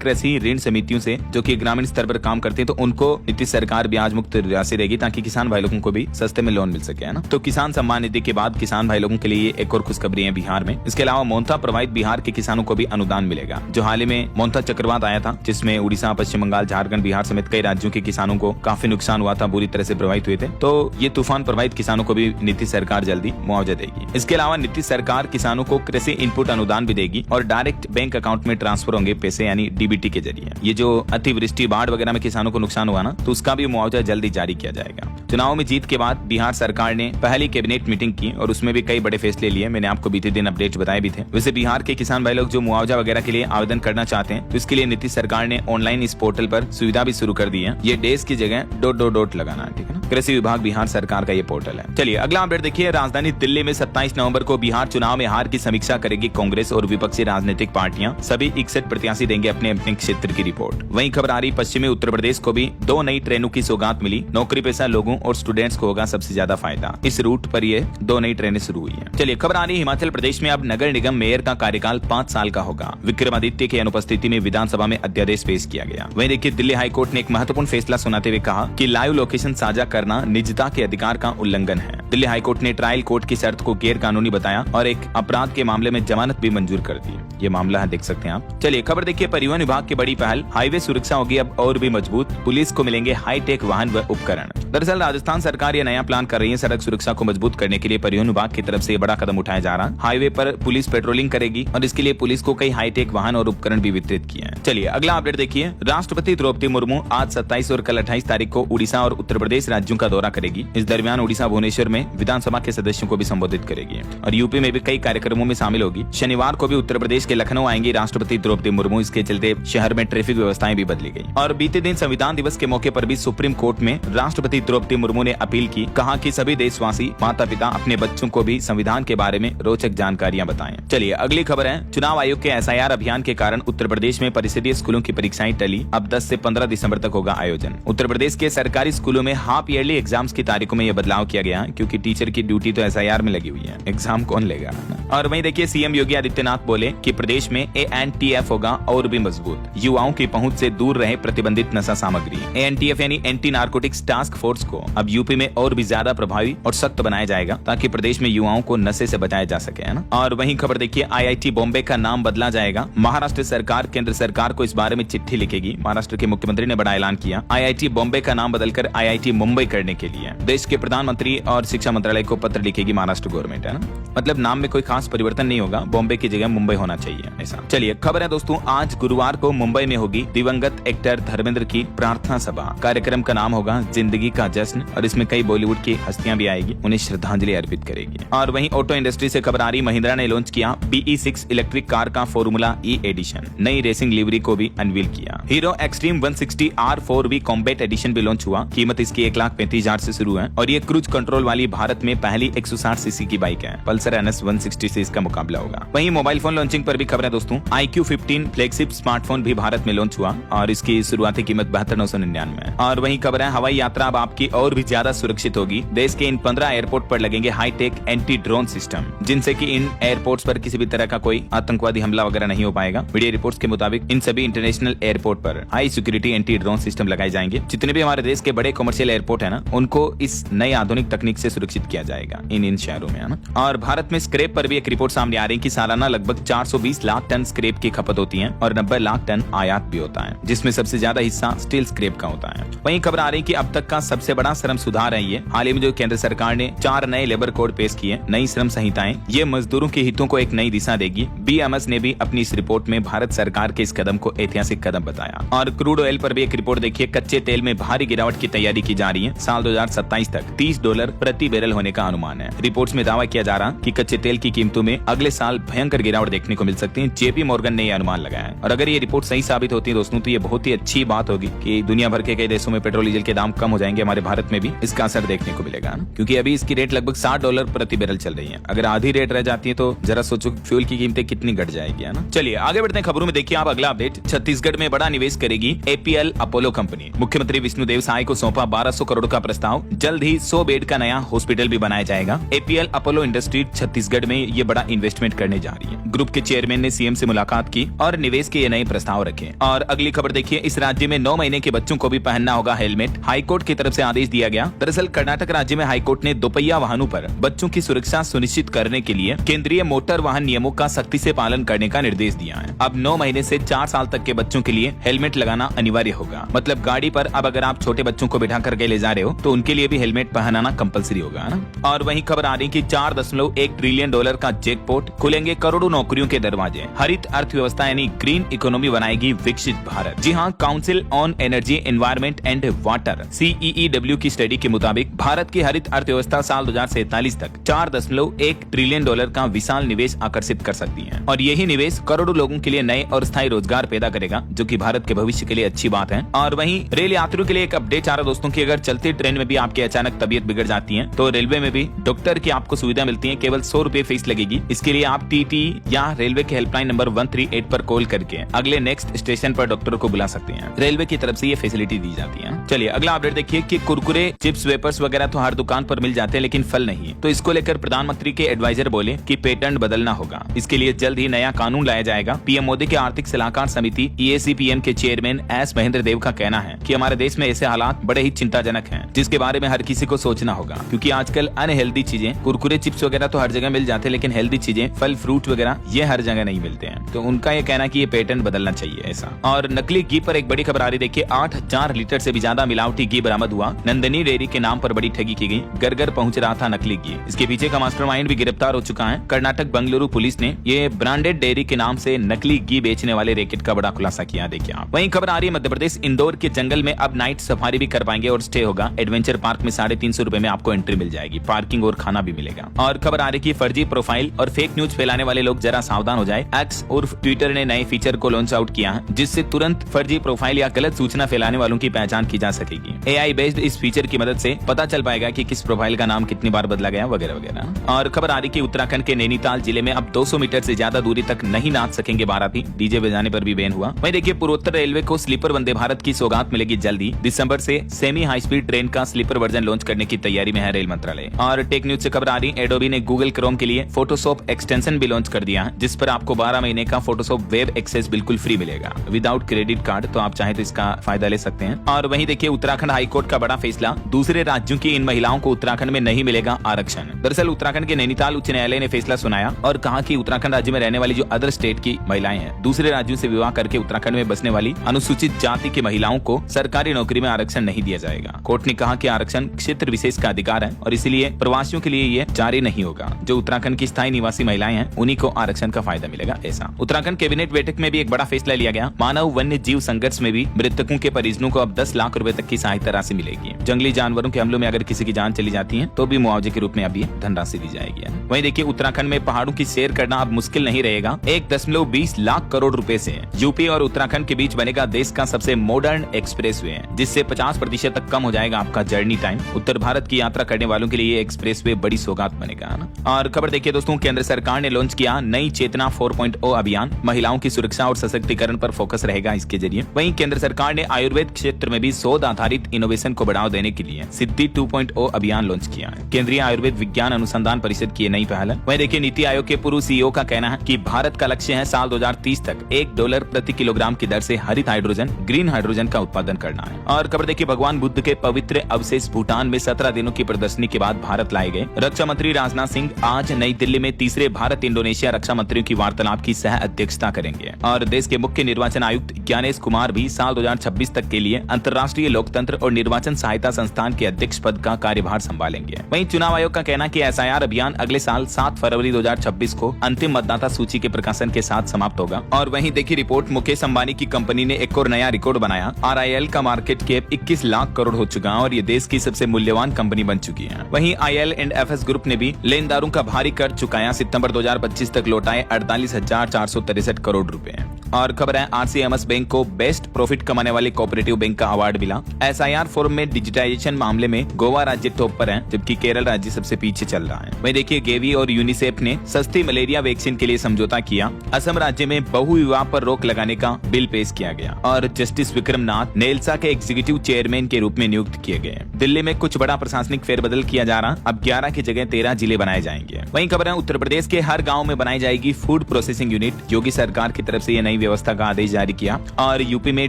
कृषि ऋण समितियों से, जो कि ग्रामीण स्तर पर काम करते हैं, तो उनको नीतीश सरकार ब्याज मुक्त राशि देगी ताकि किसान भाई लोगों को भी सस्ते में लोन मिल सके, है ना। तो किसान सम्मान निधि के बाद किसान भाई लोगों के लिए एक और खुशखबरी है बिहार में। इसके अलावा मोन्था प्रभावित बिहार के किसानों को भी अनुदान मिलेगा। जो हाल ही में मोन्था चक्रवात आया था, जिसमें उड़ीसा, पश्चिम बंगाल, झारखंड, बिहार समेत कई राज्यों के किसानों को काफी नुकसान हुआ था, बुरी तरह से प्रभावित हुए थे। तो ये तूफान प्रभावित किसानों को भी नीतीश सरकार जल्दी मुआवजा देगी। इसके अलावा नीतीश सरकार किसानों को कृषि इनपुट अनुदान भी देगी और डायरेक्ट बैंक अकाउंट में ट्रांसफर होंगे पैसे, यानी डीबीटी के जरिए। ये जो अतिवृष्टि, बाढ़ वगैरह में किसानों को नुकसान हुआ ना, तो उसका भी मुआवजा जल्दी जारी किया जाएगा। चुनाव में जीत के बाद बिहार सरकार ने पहली कैबिनेट मीटिंग की और उसमें भी कई बड़े फैसले लिए। मैंने आपको बीते दिन अपडेट बताए भी थे। वैसे बिहार के किसान भाई लोग जो मुआवजा वगैरह के लिए आवेदन करना चाहते हैं, तो इसके लिए नीतीश सरकार ने ऑनलाइन इस पोर्टल पर सुविधा भी शुरू कर दी है। ये डेज की जगह डॉट लगाना है, ठीक है ना। कृषि विभाग बिहार सरकार का ये पोर्टल है। चलिए अगला अपडेट देखिए। राजधानी दिल्ली में 27 नवंबर को बिहार चुनाव में हार की समीक्षा करेगी कांग्रेस और विपक्षी राजनीतिक पार्टियां। सभी 61 प्रत्याशी देंगे अपने अपने क्षेत्र की रिपोर्ट। वहीं खबर आ रही पश्चिमी उत्तर प्रदेश को भी 2 नई ट्रेनों की सौगात मिली। नौकरी पेशा लोगों और स्टूडेंट्स को होगा सबसे ज्यादा फायदा। इस रूट पर ये 2 नई ट्रेनें शुरू हुई है। चलिए खबर आ रही हिमाचल प्रदेश में अब नगर निगम मेयर का कार्यकाल 5 साल का होगा। विक्रमादित्य की अनुपस्थिति में विधानसभा में अध्यादेश पेश किया गया। वहीं देखिए दिल्ली हाईकोर्ट ने एक महत्वपूर्ण फैसला सुनाते हुए कहा कि लाइव लोकेशन साझा करना निजता के अधिकार का उल्लंघन है। दिल्ली हाईकोर्ट ने ट्रायल कोर्ट की शर्त को गैर कानूनी बताया और एक अपराध के मामले में जमानत भी मंजूर कर दी। ये मामला है, देख सकते हैं आप। चलिए खबर देखिए, परिवहन विभाग की बड़ी पहल, हाईवे सुरक्षा होगी अब और भी मजबूत। पुलिस को मिलेंगे हाईटेक वाहन व उपकरण। दरअसल राजस्थान सरकार ये नया प्लान कर रही है। सड़क सुरक्षा को मजबूत करने के लिए परिवहन विभाग की तरफ से बड़ा कदम उठाया जा रहा है। हाईवे पर पुलिस पेट्रोलिंग करेगी और इसके लिए पुलिस को कई हाईटेक वाहन और उपकरण भी वितरित किए हैं। चलिए अगला अपडेट देखिए। राष्ट्रपति द्रौपदी मुर्मू आज 27 और कल 28 तारीख को उड़ीसा और उत्तर प्रदेश राज्यों का दौरा करेगी। इस दरमियान उड़ीसा भुवनेश्वर में विधानसभा के सदस्यों को भी संबोधित करेगी और यूपी में भी कई कार्यक्रमों में शामिल होगी। शनिवार को भी उत्तर प्रदेश के लखनऊ आएंगी राष्ट्रपति द्रौपदी मुर्मू। इसके चलते शहर में ट्रैफिक व्यवस्थाएं भी बदली गई। और बीते दिन संविधान दिवस के मौके पर भी सुप्रीम कोर्ट में राष्ट्रपति द्रौपदी मुर्मू ने अपील की, कहा कि सभी देशवासी माता पिता अपने बच्चों को भी संविधान के बारे में रोचक जानकारियां बताएं। चलिए अगली खबर है। चुनाव आयोग के SIR अभियान के कारण उत्तर प्रदेश में परिषदीय स्कूलों की परीक्षाएं टली। अब 10 से 15 दिसंबर तक होगा आयोजन। उत्तर प्रदेश के सरकारी स्कूलों में हाफ ईयरली एग्जाम्स की तारीखों में यह बदलाव किया गया है, क्योंकि टीचर की ड्यूटी तो SIR में लगी हुई है, एग्जाम कौन लेगा। और वहीं देखिए सीएम योगी आदित्यनाथ बोले कि प्रदेश में ANTF होगा और भी मजबूत। युवाओं की पहुंच से दूर रहे प्रतिबंधित नशा सामग्री। ANTF यानी एंटी नार्कोटिक्स टास्क फोर्स को अब यूपी में और भी ज्यादा प्रभावी और सख्त बनाया जाएगा, ताकि प्रदेश में युवाओं को नशे से बचाया जा सके, है ना। और वहीं खबर देखिए, IIT बॉम्बे का नाम बदला जाएगा। महाराष्ट्र सरकार केंद्र सरकार को इस बारे में चिट्ठी लिखेगी। महाराष्ट्र के मुख्यमंत्री ने बड़ा ऐलान किया। IIT बॉम्बे का नाम बदलकर IIT मुंबई करने के लिए देश के प्रधानमंत्री और शिक्षा मंत्रालय को पत्र लिखेगी महाराष्ट्र गवर्नमेंट, है ना। मतलब नाम में कोई खास परिवर्तन नहीं होगा, बॉम्बे की जगह मुंबई होना चाहिए ऐसा। चलिए खबर है दोस्तों, आज गुरुवार को मुंबई में होगी दिवंगत एक्टर धर्मेंद्र की प्रार्थना सभा। कार्यक्रम का नाम होगा जिंदगी का जश्न और इसमें कई बॉलीवुड की हस्तियां भी आएगी, उन्हें श्रद्धांजलि अर्पित करेगी। और वहीं ऑटो इंडस्ट्री से खबर आ रही, महिंद्रा ने लॉन्च किया BE6 इलेक्ट्रिक कार का फॉर्मूला E एडिशन। नई रेसिंग लिवरी को भी अनवील किया। Hero Xtreme 160 R4V combat edition भी लॉन्च हुआ। कीमत इसकी 1,35,000 से शुरू है और ये क्रूज कंट्रोल वाली भारत में पहली 160 सीसी की बाइक है। पल्सर NS 160 से इसका मुकाबला होगा। वहीं मोबाइल फोन लॉन्चिंग पर भी खबर है दोस्तों। iQ15 फ्लैगशिप स्मार्टफोन भी भारत में लॉन्च हुआ और इसकी शुरुआती कीमत 72,999 है। और वहीं खबर है, हवाई यात्रा अब आपकी और भी ज्यादा सुरक्षित होगी। देश के इन 15 एयरपोर्ट पर लगेंगे हाईटेक एंटी ड्रोन सिस्टम, जिनसे कि इन एयरपोर्ट्स पर किसी भी तरह का कोई आतंकवादी हमला वगैरह नहीं हो पाएगा। मीडिया रिपोर्ट्स के मुताबिक इन सभी इंटरनेशनल एयरपोर्ट पर high security anti drone system लगाए जाएंगे। जितने भी हमारे देश के बड़े कमर्शियल एयरपोर्ट है ना, उनको इस नई आधुनिक तकनीक से सुरक्षित किया जाएगा इन शहरों में, है ना। और भारत में स्क्रैप पर भी एक रिपोर्ट सामने आ रही है कि सालाना लगभग 420 लाख टन स्क्रैप की खपत होती है और 90 लाख टन आयात भी होता है, जिसमें सबसे ज्यादा हिस्सा स्टील स्क्रैप का होता है। वहीं खबर आ रही है कि अब तक का सबसे बड़ा श्रम सुधार है ये। हाल ही में जो केंद्र सरकार ने 4 नए लेबर कोड पेश किए, नई श्रम संहिताएं, ये मजदूरों के हितों को एक नई दिशा देगी। बीएमएस ने भी अपनी इस रिपोर्ट में भारत सरकार के इस कदम को ऐतिहासिक कदम बताया। और क्रूड ऑयल पर भी एक रिपोर्ट देखिए, कच्चे तेल में भारी गिरावट की तैयारी की जा रही है। साल 2027 तक $30 प्रति बैरल होने का अनुमान है। रिपोर्ट्स में दावा किया जा रहा कि कच्चे तेल की कीमतों में अगले साल भयंकर गिरावट देखने को मिल सकती है। जेपी मॉर्गन ने यह अनुमान लगाया है और अगर ये रिपोर्ट सही साबित होती है दोस्तों, तो ये बहुत ही अच्छी बात होगी कि दुनिया भर के कई देशों में पेट्रोल डीजल के दाम कम हो जाएंगे, हमारे भारत में भी इसका असर देखने को मिलेगा, क्योंकि अभी इसकी रेट लगभग $60 प्रति बैरल चल रही है। अगर आधी रेट रह जाती है तो जरा सोचो फ्यूल की कीमतें कितनी घट जाएगी, है ना। चलिए आगे बढ़ते हैं खबरों में। देखिए आप अगला अपडेट, छत्तीसगढ़ में बड़ा निवेश करेगी एपीएल अपोलो कंपनी। मुख्यमंत्री विष्णुदेव साय को सौंपा 1200 करोड़ का प्रस्ताव। जल्द ही 100 बेड का नया हॉस्पिटल भी बनाया जाएगा। एपीएल अपोलो इंडस्ट्रीज छत्तीसगढ़ में ये बड़ा इन्वेस्टमेंट करने जा रही है। ग्रुप के चेयरमैन ने सीएम से मुलाकात की और निवेश के ये नए प्रस्ताव रखे। और अगली खबर देखिए, इस राज्य में 9 महीने के बच्चों को भी पहनना होगा हेलमेट। हाईकोर्ट की तरफ से आदेश दिया गया। दरअसल कर्नाटक राज्य में हाईकोर्ट ने दोपहिया वाहनों पर बच्चों की सुरक्षा सुनिश्चित करने के लिए केंद्रीय मोटर वाहन नियमों का सख्ती से पालन करने का निर्देश दिया है। अब 9 महीने से 4 साल तक के बच्चों के लिए हेलमेट लगाना अनिवार्य होगा। मतलब गाड़ी पर अब अगर आप छोटे बच्चों को बिठा करके ले जा रहे हो तो उनके लिए भी हेलमेट पहनाना कंपलसरी होगा, है ना। और वहीं खबर आ रही कि $4.1 ट्रिलियन का जैकपॉट, खुलेंगे करोड़ों नौकरियों के दरवाजे। हरित अर्थव्यवस्था यानी ग्रीन इकोनॉमी बनाएगी विकसित भारत। जी हाँ, council on energy environment and water CEEW की स्टडी के मुताबिक भारत की हरित अर्थव्यवस्था साल 2047 तक $4.1 ट्रिलियन का विशाल निवेश आकर्षित कर सकती है। और यही निवेश करोड़ों लोगों के लिए नए और स्थायी रोजगार पैदा करेगा, जो कि भारत के भविष्य के लिए अच्छी बात है। और वहीं रेल यात्रियों के लिए एक अपडेट आ रहा दोस्तों की अगर चलती ट्रेन में भी आपकी अचानक तबीयत बिगड़ जाती है तो रेलवे में भी डॉक्टर की आपको सुविधा मिलती है। केवल 100 रुपए फीस लगेगी। इसके लिए आप TT या रेलवे के हेल्पलाइन नंबर 138 पर कॉल करके अगले नेक्स्ट स्टेशन पर डॉक्टर को बुला सकते हैं। रेलवे की तरफ से ये फैसिलिटी दी जाती है। चलिए अगला अपडेट देखिए कि कुरकुरे, चिप्स, वेपर्स वगैरह तो हर दुकान पर मिल जाते हैं, लेकिन फल नहीं। तो इसको लेकर प्रधानमंत्री के एडवाइजर बोले कि पेटेंट बदलना होगा। इसके लिए जल्द ही नया कानून लाया जाएगा। पीएम मोदी के आर्थिक सलाहकार समिति EACPM के चेयरमैन एस महेंद्र देव का कहना है कि हमारे देश में ऐसे हालात बड़े ही चिंताजनक हैं, जिसके बारे में हर किसी को सोचना होगा। क्योंकि आजकल अनहेल्दी चीजें, कुरकुरे, चिप्स वगैरह तो हर जगह मिल जाते हैं, लेकिन हेल्दी चीजें, फल, फ्रूट वगैरह ये हर जगह नहीं मिलते हैं। तो उनका ये कहना कि ये पेटेंट बदलना चाहिए ऐसा। और नकली घी पर एक बड़ी खबर आ रही, देखिए 8000 लीटर से भी ज्यादा मिलावटी घी बरामद हुआ। नंदिनी डेयरी के नाम पर बड़ी ठगी की गई। घर घर पहुंच रहा था नकली घी। इसके पीछे का मास्टरमाइंड भी गिरफ्तार हो चुका है। कर्नाटक बंगलुरु पुलिस ने ये ब्रांडेड डेयरी के नाम से नकली घी बेचने वाले रैकेट का बड़ा खुलासा किया। देखिए आप। वहीं खबर आ रही है मध्य प्रदेश इंदौर के जंगल में अब नाइट सफारी भी कर पाएंगे और स्टे होगा। एडवेंचर पार्क में 350 रुपए में आपको एंट्री मिल जाएगी। पार्किंग और खाना भी मिलेगा। और खबर आ रही है फर्जी प्रोफाइल और फेक न्यूज फैलाने वाले लोग जरा सावधान हो जाए। एक्स उर्फ ट्विटर ने नए फीचर को लॉन्च आउट किया है, जिससे तुरंत फर्जी प्रोफाइल या गलत सूचना फैलाने वालों की पहचान की जा सकेगी। AI बेस्ड इस फीचर की मदद से पता चल पाएगा कि किस प्रोफाइल का नाम कितनी बार बदला गया वगैरह वगैरह। और खबर आ रही कि उत्तराखंड के नैनीताल जिले में अब 200 मीटर से ज्यादा दूरी तक नहीं नाच सकेंगे बाराती। डीजे बजाने पर भी बैन हुआ। वहीं देखिए पूर्वोत्तर रेलवे को स्लीपर वंदे भारत की सौगात मिलेगी जल्दी। दिसंबर से सेमी हाई स्पीड ट्रेन का स्लीपर वर्जन लॉन्च करने की तैयारी में है रेल मंत्रालय। और टेक न्यूज से खबर आ रही, एडोबी ने गूगल क्रोम के लिए फोटोशॉप एक्सटेंशन भी लॉन्च कर दिया है, जिस पर आपको 12 महीने का फोटोशॉप वेब एक्सेस बिल्कुल फ्री मिलेगा विदाउट क्रेडिट कार्ड। तो आप चाहे तो इसका फायदा ले सकते हैं। और वहीं देखिए उत्तराखंड हाईकोर्ट का बड़ा फैसला, दूसरे राज्यों की इन महिलाओं को उत्तराखंड में नहीं मिलेगा आरक्षण। दरअसल उत्तराखंड के नैनीताल उच्च न्यायालय ने फैसला सुनाया और कहा कि उत्तराखंड राज्य में रहने वाली जो अदर स्टेट की महिलाएं हैं, दूसरे राज्यों से विवाह करके उत्तराखंड में बसने वाली अनुसूचित जाति की महिलाओं को सरकारी नौकरी में आरक्षण नहीं दिया जाएगा। कोर्ट ने कहा कि आरक्षण क्षेत्र विशेष का अधिकार है और इसलिए प्रवासियों के लिए ये जारी नहीं होगा। जो उत्तराखंड की स्थायी निवासी महिलाएं हैं उन्हीं को आरक्षण का फायदा मिलेगा ऐसा। उत्तराखंड कैबिनेट बैठक में भी एक बड़ा फैसला लिया गया। मानव वन्य जीव संघर्ष में भी मृतकों के परिजनों को अब 10 लाख रुपए तक की सहायता राशि मिलेगी। जंगली जानवरों के हमलों में अगर किसी की जान चली जाती है तो भी मुआवजे के रूप में अब ये धनराशि दी जाएगी। वहीं देखिए उत्तराखंड में पहाड़ों की सैर करना अब मुश्किल नहीं रहेगा। 1.20 लाख करोड़ रुपए से यूपी और उत्तराखंड के बीच बनेगा देश का सबसे मॉडर्न एक्सप्रेसवे, जिससे 50% तक कम हो जाएगा आपका जर्नी टाइम। उत्तर भारत की यात्रा करने वालों के लिए ये एक्सप्रेसवे बड़ी सौगात बनेगा ना। और खबर देखिए दोस्तों, केंद्र सरकार ने लॉन्च किया नई चेतना 4.0 अभियान। महिलाओं की सुरक्षा और सशक्तिकरण पर फोकस रहेगा इसके जरिए। वहीं केंद्र सरकार ने आयुर्वेद क्षेत्र में भी शोध आधारित इनोवेशन को बढ़ावा देने के लिए सिद्धि 2.0 अभियान लॉन्च किया है। केंद्रीय आयुर्वेद विज्ञान अनुसंधान परिषद की नई पहल है। वहीं देखिए नीति आयोग के पूर्व CEO का कहना है कि भारत का लक्ष्य है साल 2030 तक $1 प्रति किलोग्राम की दर से हरित हाइड्रोजन, ग्रीन हाइड्रोजन का उत्पादन करना है। और खबर देखिए भगवान बुद्ध के पवित्र अवशेष भूटान में 17 दिनों की प्रदर्शनी के बाद भारत लाए गए। रक्षा मंत्री राजनाथ सिंह आज नई दिल्ली में तीसरे भारत इंडोनेशिया रक्षा मंत्रियों की वार्तालाप की सह अध्यक्षता करेंगे और देश के मुख्य निर्वाचन आयुक्त ज्ञानेश कुमार भी साल 2026 तक के लिए अंतर्राष्ट्रीय लोकतंत्र और निर्वाचन सहायता संस्थान के अध्यक्ष पद का कार्यभार संभालेंगे। वहीं चुनाव आयोग का कहना कि SIR अभियान अगले साल 7 फरवरी 2026 को अंतिम मतदाता सूची के प्रकाशन के साथ समाप्त होगा। और वहीं देखिए रिपोर्ट, मुकेश अंबानी की कंपनी ने एक और नया रिकॉर्ड बनाया। RIL का मार्केट कैप 21 लाख करोड़ हो चुका है और ये देश की सबसे मूल्यवान कंपनी बन चुकी है। वहीं IL&FS ग्रुप ने भी लेनदारों का भारी कर चुकाया। सितंबर 2025 तक लौटाए 48,463 करोड़ रुपए। और खबर है RCMS बैंक को बेस्ट प्रॉफिट कमाने वाले कोऑपरेटिव बैंक का अवार्ड मिला। SIR फॉर्म में डिजिटाइजेशन मामले में गोवा राज्य टॉप पर है, जबकि केरल राज्य सबसे पीछे चल रहा है। वहीं देखिए गेवी और यूनिसेफ ने सस्ती मलेरिया वैक्सीन के लिए समझौता किया। असम राज्य में बहुविवाह पर रोक लगाने का बिल पेश किया गया और जस्टिस विक्रम नाथ नेल्सा के एग्जीक्यूटिव चेयरमैन के रूप में नियुक्त किए गए। दिल्ली में कुछ बड़ा प्रशासनिक फेरबदल किया जा रहा, अब 11 की जगह 13 जिले बनाए जाएंगे। वहीं खबर है उत्तर प्रदेश के हर गाँव में बनाई जाएगी फूड प्रोसेसिंग यूनिट। योगी सरकार की तरफ से ये नई व्यवस्था का आदेश जारी किया। और यूपी में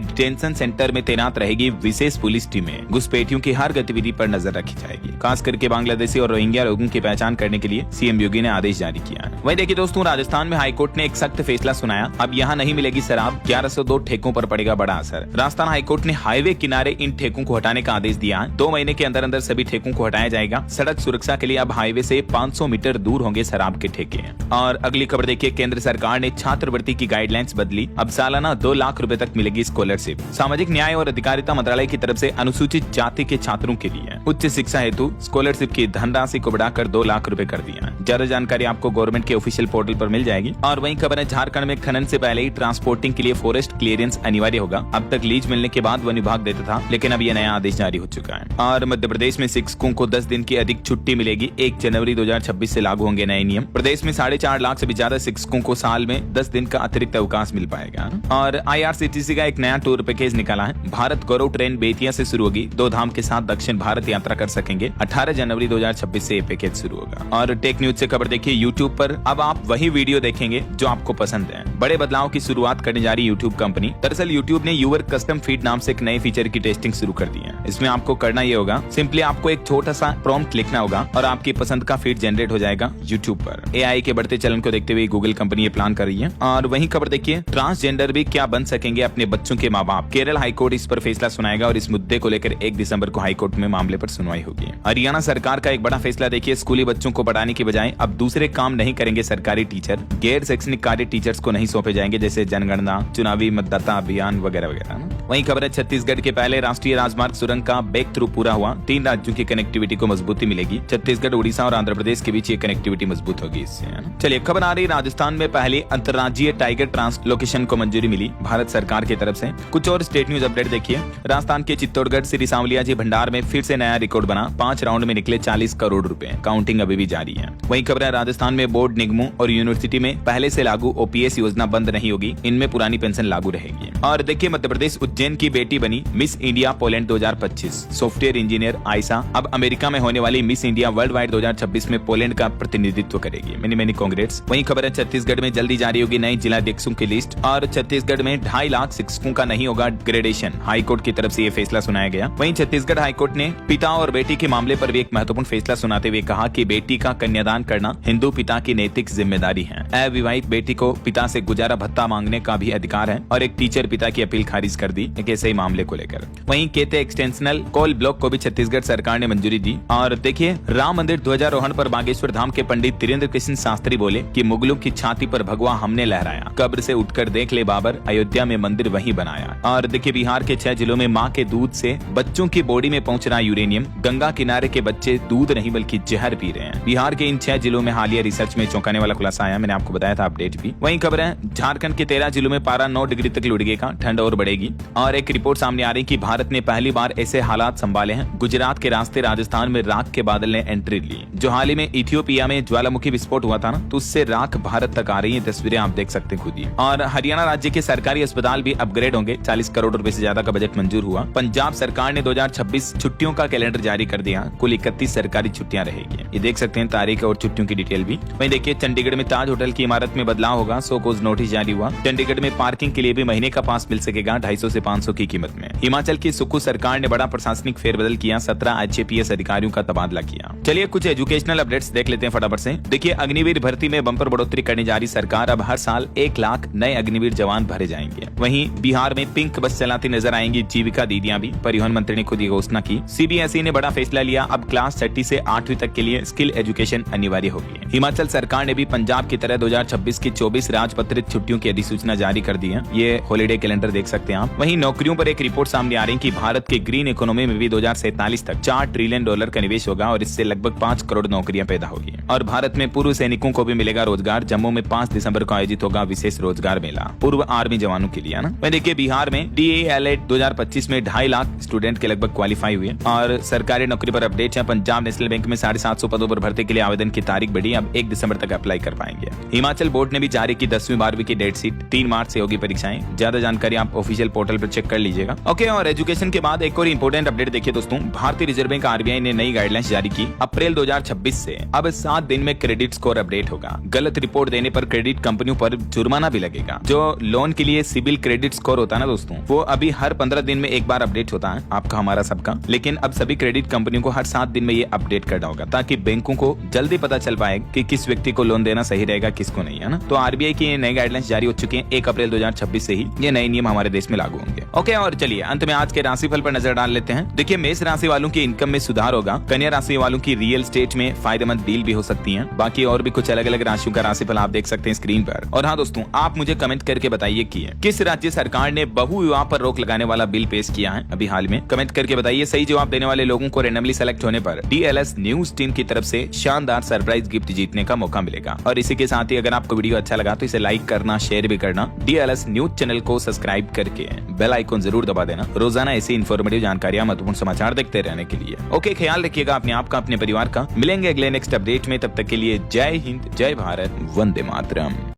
डिटेंशन सेंटर में तैनात रहेगी विशेष पुलिस टीमें। घुसपैठियों की हर गतिविधि पर नजर रखी जाएगी। खास करके बांग्लादेशी और रोहिंग्या लोगों की पहचान करने के लिए सीएम योगी ने आदेश जारी किया है। वहीं देखिए दोस्तों, राजस्थान में हाईकोर्ट ने एक सख्त फैसला सुनाया। अब यहाँ नहीं मिलेगी शराब, 1102 ठेकों पर पड़ेगा बड़ा असर। राजस्थान हाईकोर्ट ने हाईवे किनारे इन ठेकों को हटाने का आदेश दिया है। 2 महीने के अंदर अंदर सभी ठेकों को हटाया जाएगा। सड़क सुरक्षा के लिए अब हाईवे से 500 मीटर दूर होंगे शराब के ठेके। और अगली खबर देखिए, केंद्र सरकार ने छात्रवृत्ति की गाइडलाइंस बदली। अब सालाना 2 लाख रुपए तक मिलेगी स्कॉलरशिप। सामाजिक न्याय और अधिकारिता मंत्रालय की तरफ से अनुसूचित जाति के छात्रों के लिए उच्च शिक्षा हेतु स्कॉलरशिप की धनराशि को बढ़ाकर 2 लाख रुपए कर दिया है। ज्यादा जानकारी आपको गवर्नमेंट के ऑफिशियल पोर्टल पर मिल जाएगी। और वहीं खबर है झारखंड में खनन से पहले ही ट्रांसपोर्टिंग के लिए फॉरेस्ट क्लियरेंस अनिवार्य होगा। अब तक लीज मिलने के बाद वन विभाग देता था, लेकिन अब यह नया आदेश जारी हो चुका है। और मध्य प्रदेश में शिक्षकों को 10 दिन की अधिक छुट्टी मिलेगी। 1 जनवरी 2026 से लागू होंगे नए नियम। प्रदेश में 4.5 लाख से भी ज्यादा शिक्षकों को साल में 10 दिन का अतिरिक्त अवकाश मिल पाएगा। और IRCTC का एक नया टूर पैकेज निकाला है। भारत गौरव ट्रेन बेतिया से शुरू होगी। 2 धाम के साथ दक्षिण भारत यात्रा कर सकेंगे। 18 जनवरी 2026 से ये पैकेज शुरू होगा। और टेक न्यूज से खबर देखिए, यूट्यूब पर अब आप वही वीडियो देखेंगे जो आपको पसंद है। बड़े बदलाव की शुरुआत करने जा रही यूट्यूब कंपनी। दरअसल यूट्यूब ने यूवर कस्टम फीड नाम से एक नए फीचर की टेस्टिंग शुरू कर दी है। इसमें आपको करना ये होगा, सिंपली आपको एक छोटा सा प्रॉम्प्ट लिखना होगा और आपकी पसंद का फीड जनरेट हो जाएगा यूट्यूब पर। AI के बढ़ते चलन को देखते हुए गूगल कंपनी ये प्लान कर रही है। और वहीं खबर देखिए, ट्रांसजेंडर भी क्या बन सकेंगे अपने बच्चों के माँ बाप। केरल हाईकोर्ट इस पर फैसला सुनाएगा और इस मुद्दे को लेकर 1 दिसंबर को हाईकोर्ट में मामले पर सुनवाई होगी। हरियाणा सरकार का एक बड़ा फैसला देखिए, स्कूली बच्चों को पढ़ाने की बजाय अब दूसरे काम नहीं करेंगे सरकारी टीचर। गैर शैक्षणिक कार्य टीचर्स को नहीं सौंपे जाएंगे, जैसे जनगणना, चुनावी मतदाता अभियान वगैरह वगैरह। वहीं खबर है छत्तीसगढ़ के पहले राष्ट्रीय राजमार्ग सुरंग का बैक थ्रू पूरा हुआ। 3 राज्यों की कनेक्टिविटी को मजबूती मिलेगी। छत्तीसगढ़, उड़ीसा और आंध्र प्रदेश के बीच ये कनेक्टिविटी मजबूत होगी इससे। चलिए खबर आ रही, राजस्थान में पहले अंतर्राज्यीय टाइगर ट्रांसलोकेशन को मंजूरी मिली भारत सरकार की तरफ से। कुछ और स्टेट न्यूज अपडेट देखिए। राजस्थान के चित्तौड़गढ़ श्री सांवलिया जी भंडार में फिर से नया रिकॉर्ड बना। 5 राउंड में निकले 40 करोड़ रुपए। काउंटिंग अभी भी जारी है। वहीं खबर है राजस्थान में बोर्ड निगमों और यूनिवर्सिटी में पहले से लागू OPS योजना बंद नहीं होगी। इनमें पुरानी पेंशन लागू रहेगी। और देखिए मध्य प्रदेश उज्जैन की बेटी बनी miss India Poland 2025। Software engineer Ayesha अब अमेरिका में होने वाली मिस इंडिया वर्ल्ड वाइड 2026 में पोलैंड का प्रतिनिधित्व करेगी। Many congrats. वहीं खबर है छत्तीसगढ़ में जल्दी जारी होगी नई जिलाध्यक्षों की लिस्ट। और छत्तीसगढ़ में 2.5 लाख शिक्षकों का नहीं होगा ग्रेडेशन। हाईकोर्ट की तरफ से ये फैसला सुनाया गया। वहीं छत्तीसगढ़ हाईकोर्ट ने पिता और बेटी के मामले पर भी एक महत्वपूर्ण फैसला सुनाते हुए कहा कि बेटी का कन्यादान करना हिंदू पिता की नैतिक जिम्मेदारी है। अविवाहित बेटी को पिता से गुजारा भत्ता मांगने का भी अधिकार है। और एक टीचर पिता की अपील खारिज कर दी एक ऐसे ही मामले को लेकर। वहीं केते एक्सटेंशनल कोल ब्लॉक को भी छत्तीसगढ़ सरकार ने मंजूरी दी। और देखिए राम मंदिर ध्वजारोहण पर बागेश्वर धाम के पंडित धीरेन्द्र कृष्ण शास्त्री बोले कि मुगलों की छाती पर भगवा हमने लहराया, कब्र से उठकर देख ले बाबर, अयोध्या में मंदिर वही बनाया। और देखिए बिहार के 6 जिलों में माँ के दूध से बच्चों की बॉडी में पहुंच रहा यूरेनियम। गंगा किनारे के बच्चे दूध नहीं बल्कि जहर पी रहे हैं। बिहार के इन 6 जिलों में हालिया रिसर्च में चौंकाने वाला खुलासा आया। मैंने आपको बताया था अपडेट भी। वहीं खबर है झारखंड के 13 जिलों में पारा 9 डिग्री तक लुढ़केगा, ठंड और बढ़ेगी। और एक रिपोर्ट सामने आ रही कि भारत ने पहली बार ऐसे हालात संभाले हैं। गुजरात के रास्ते राजस्थान में राख के बादल ने एंट्री ली। जो हाल ही में इथियोपिया में ज्वालामुखी विस्फोट हुआ था ना, तो उससे राख भारत तक आ रही है। तस्वीरें आप देख सकते हैं खुद ही। और हरियाणा राज्य के सरकारी अस्पताल भी अपग्रेड होंगे। 40 करोड़ रुपए से ज्यादा का बजट मंजूर हुआ। पंजाब सरकार ने 2026 छुट्टियों का कैलेंडर जारी कर दिया। कुल 31 सरकारी छुट्टियां रहेगी। ये देख सकते हैं तारीख और छुट्टियों की डिटेल भी। वहीं देखिए चंडीगढ़ में ताज होटल की इमारत में बदलाव होगा। 100 कोस नोटिस जारी हुआ। चंडीगढ़ में पार्किंग के लिए भी महीने का पास मिल सकेगा 250 से 500 की कीमत में। हिमाचल की सुक्खू सरकार ने बड़ा प्रशासनिक फेरबदल किया, 17 IAPS अधिकारियों का तबादला किया। चलिए कुछ एजुकेशनल अपडेट्स देख लेते हैं फटाफट से। देखिए, अग्निवीर भर्ती में बम्पर बढ़ोतरी करने जा रही सरकार। अब हर साल 1 लाख नए अग्निवीर जवान भरे जाएंगे। वहीं बिहार में पिंक बस चलाती नजर आएंगी जीविका दीदियां भी। परिवहन मंत्री ने खुद ये घोषणा की। CBSE ने बड़ा फैसला लिया, अब क्लास 30 से 8वीं तक के लिए स्किल एजुकेशन अनिवार्य होगी। हिमाचल सरकार ने भी पंजाब की तरह 2026 की 24 राजपत्रित छुट्टियों की अधिसूचना जारी कर दी है। ये हॉलिडे कैलेंडर देख सकते हैं आप। वहीं नौकरियों पर एक रिपोर्ट सामने आ रही है कि भारत के ग्रीन इकोनॉमी में भी 2047 तक $4 ट्रिलियन का निवेश होगा और इससे लगभग 5 करोड़ नौकरियां पैदा होगी। और भारत में पूर्व सैनिकों को भी मिलेगा रोजगार। जम्मू में 5 दिसंबर को आयोजित होगा विशेष रोजगार मेला पूर्व आर्मी जवानों के लिए, है ना। वहीं देखिए, बिहार में DALED 2025 में 2.5 लाख स्टूडेंट के लगभग क्वालिफाई हुए। और सरकारी नौकरी पर अपडेट है। पंजाब नेशनल बैंक में 750 पदों पर भर्ती के लिए आवेदन की तारीख बढ़ी, अब 1 दिसंबर तक अप्लाई कर पाएंगे। हिमाचल बोर्ड ने भी जारी की 10वीं 12वीं की डेट शीट। 3 मार्च से होगी परीक्षाएं। ज्यादा जानकारी आप ऑफिशियल पोर्टल पर चेक कर लीजिएगा। ओके, और एजुकेशन के बाद एक और इंपोर्टेंट अपडेट देखिए दोस्तों। भारतीय रिजर्व बैंक RBI ने नई गाइडलाइंस जारी की। अप्रैल 2026 से अब 7 दिन में क्रेडिट स्कोर अपडेट होगा। गलत रिपोर्ट देने पर क्रेडिट कंपनियों पर जुर्माना भी लगेगा। जो लोन के लिए सिविल क्रेडिट स्कोर होता है ना दोस्तों, वो अभी हर 15 दिन में एक बार अपडेट होता है, आपका हमारा सबका। लेकिन अब सभी क्रेडिट कंपनियों को हर 7 दिन में ये अपडेट करना होगा, ताकि बैंकों को जल्दी पता चल पाए कि किस व्यक्ति को लोन देना सही रहेगा, किसको नहीं, है ना। तो RBI की नई गाइडलाइंस जारी हो चुकी है। 1 अप्रैल 2026 से ही ये नए नियम हमारे देश में लागू होंगे। ओके, और चलिए अंत में आज के राशिफल पर नजर डाल लेते हैं। देखिए, मेष राशि वालों की इनकम में सुधार होगा। कन्या राशि वालों की रियल एस्टेट में फायदेमंद डील भी हो सकती है। बाकी और भी कुछ अलग अलग राशियों का राशिफल आप देख सकते हैं स्क्रीन पर। और हाँ दोस्तों, आप मुझे कमेंट करके बताइए कि किस राज्य सरकार ने बहुविवाह पर रोक लगाने वाला बिल पेश किया है अभी हाल में। कमेंट करके बताइए। सही जवाब देने वाले लोगों को रैंडमली सेलेक्ट होने पर DLS न्यूज टीम की तरफ से शानदार सरप्राइज गिफ्ट जीतने का मौका मिलेगा। और इसी के साथ ही अगर आपको वीडियो अच्छा लगा तो इसे लाइक करना, शेयर भी करना। DLS न्यूज चैनल को सब्सक्राइब करके बेल आइकन जरूर दबा देना, रोजाना ऐसी इन्फॉर्मेटिव जानकारियां, महत्वपूर्ण समाचार देखते रहने के लिए। ओके, ख्याल रखिएगा अपने आप का, अपने परिवार का। मिलेंगे अगले नेक्स्ट अपडेट में, तब तक के लिए जय हिंद, जय भारत, वंदे मातरम।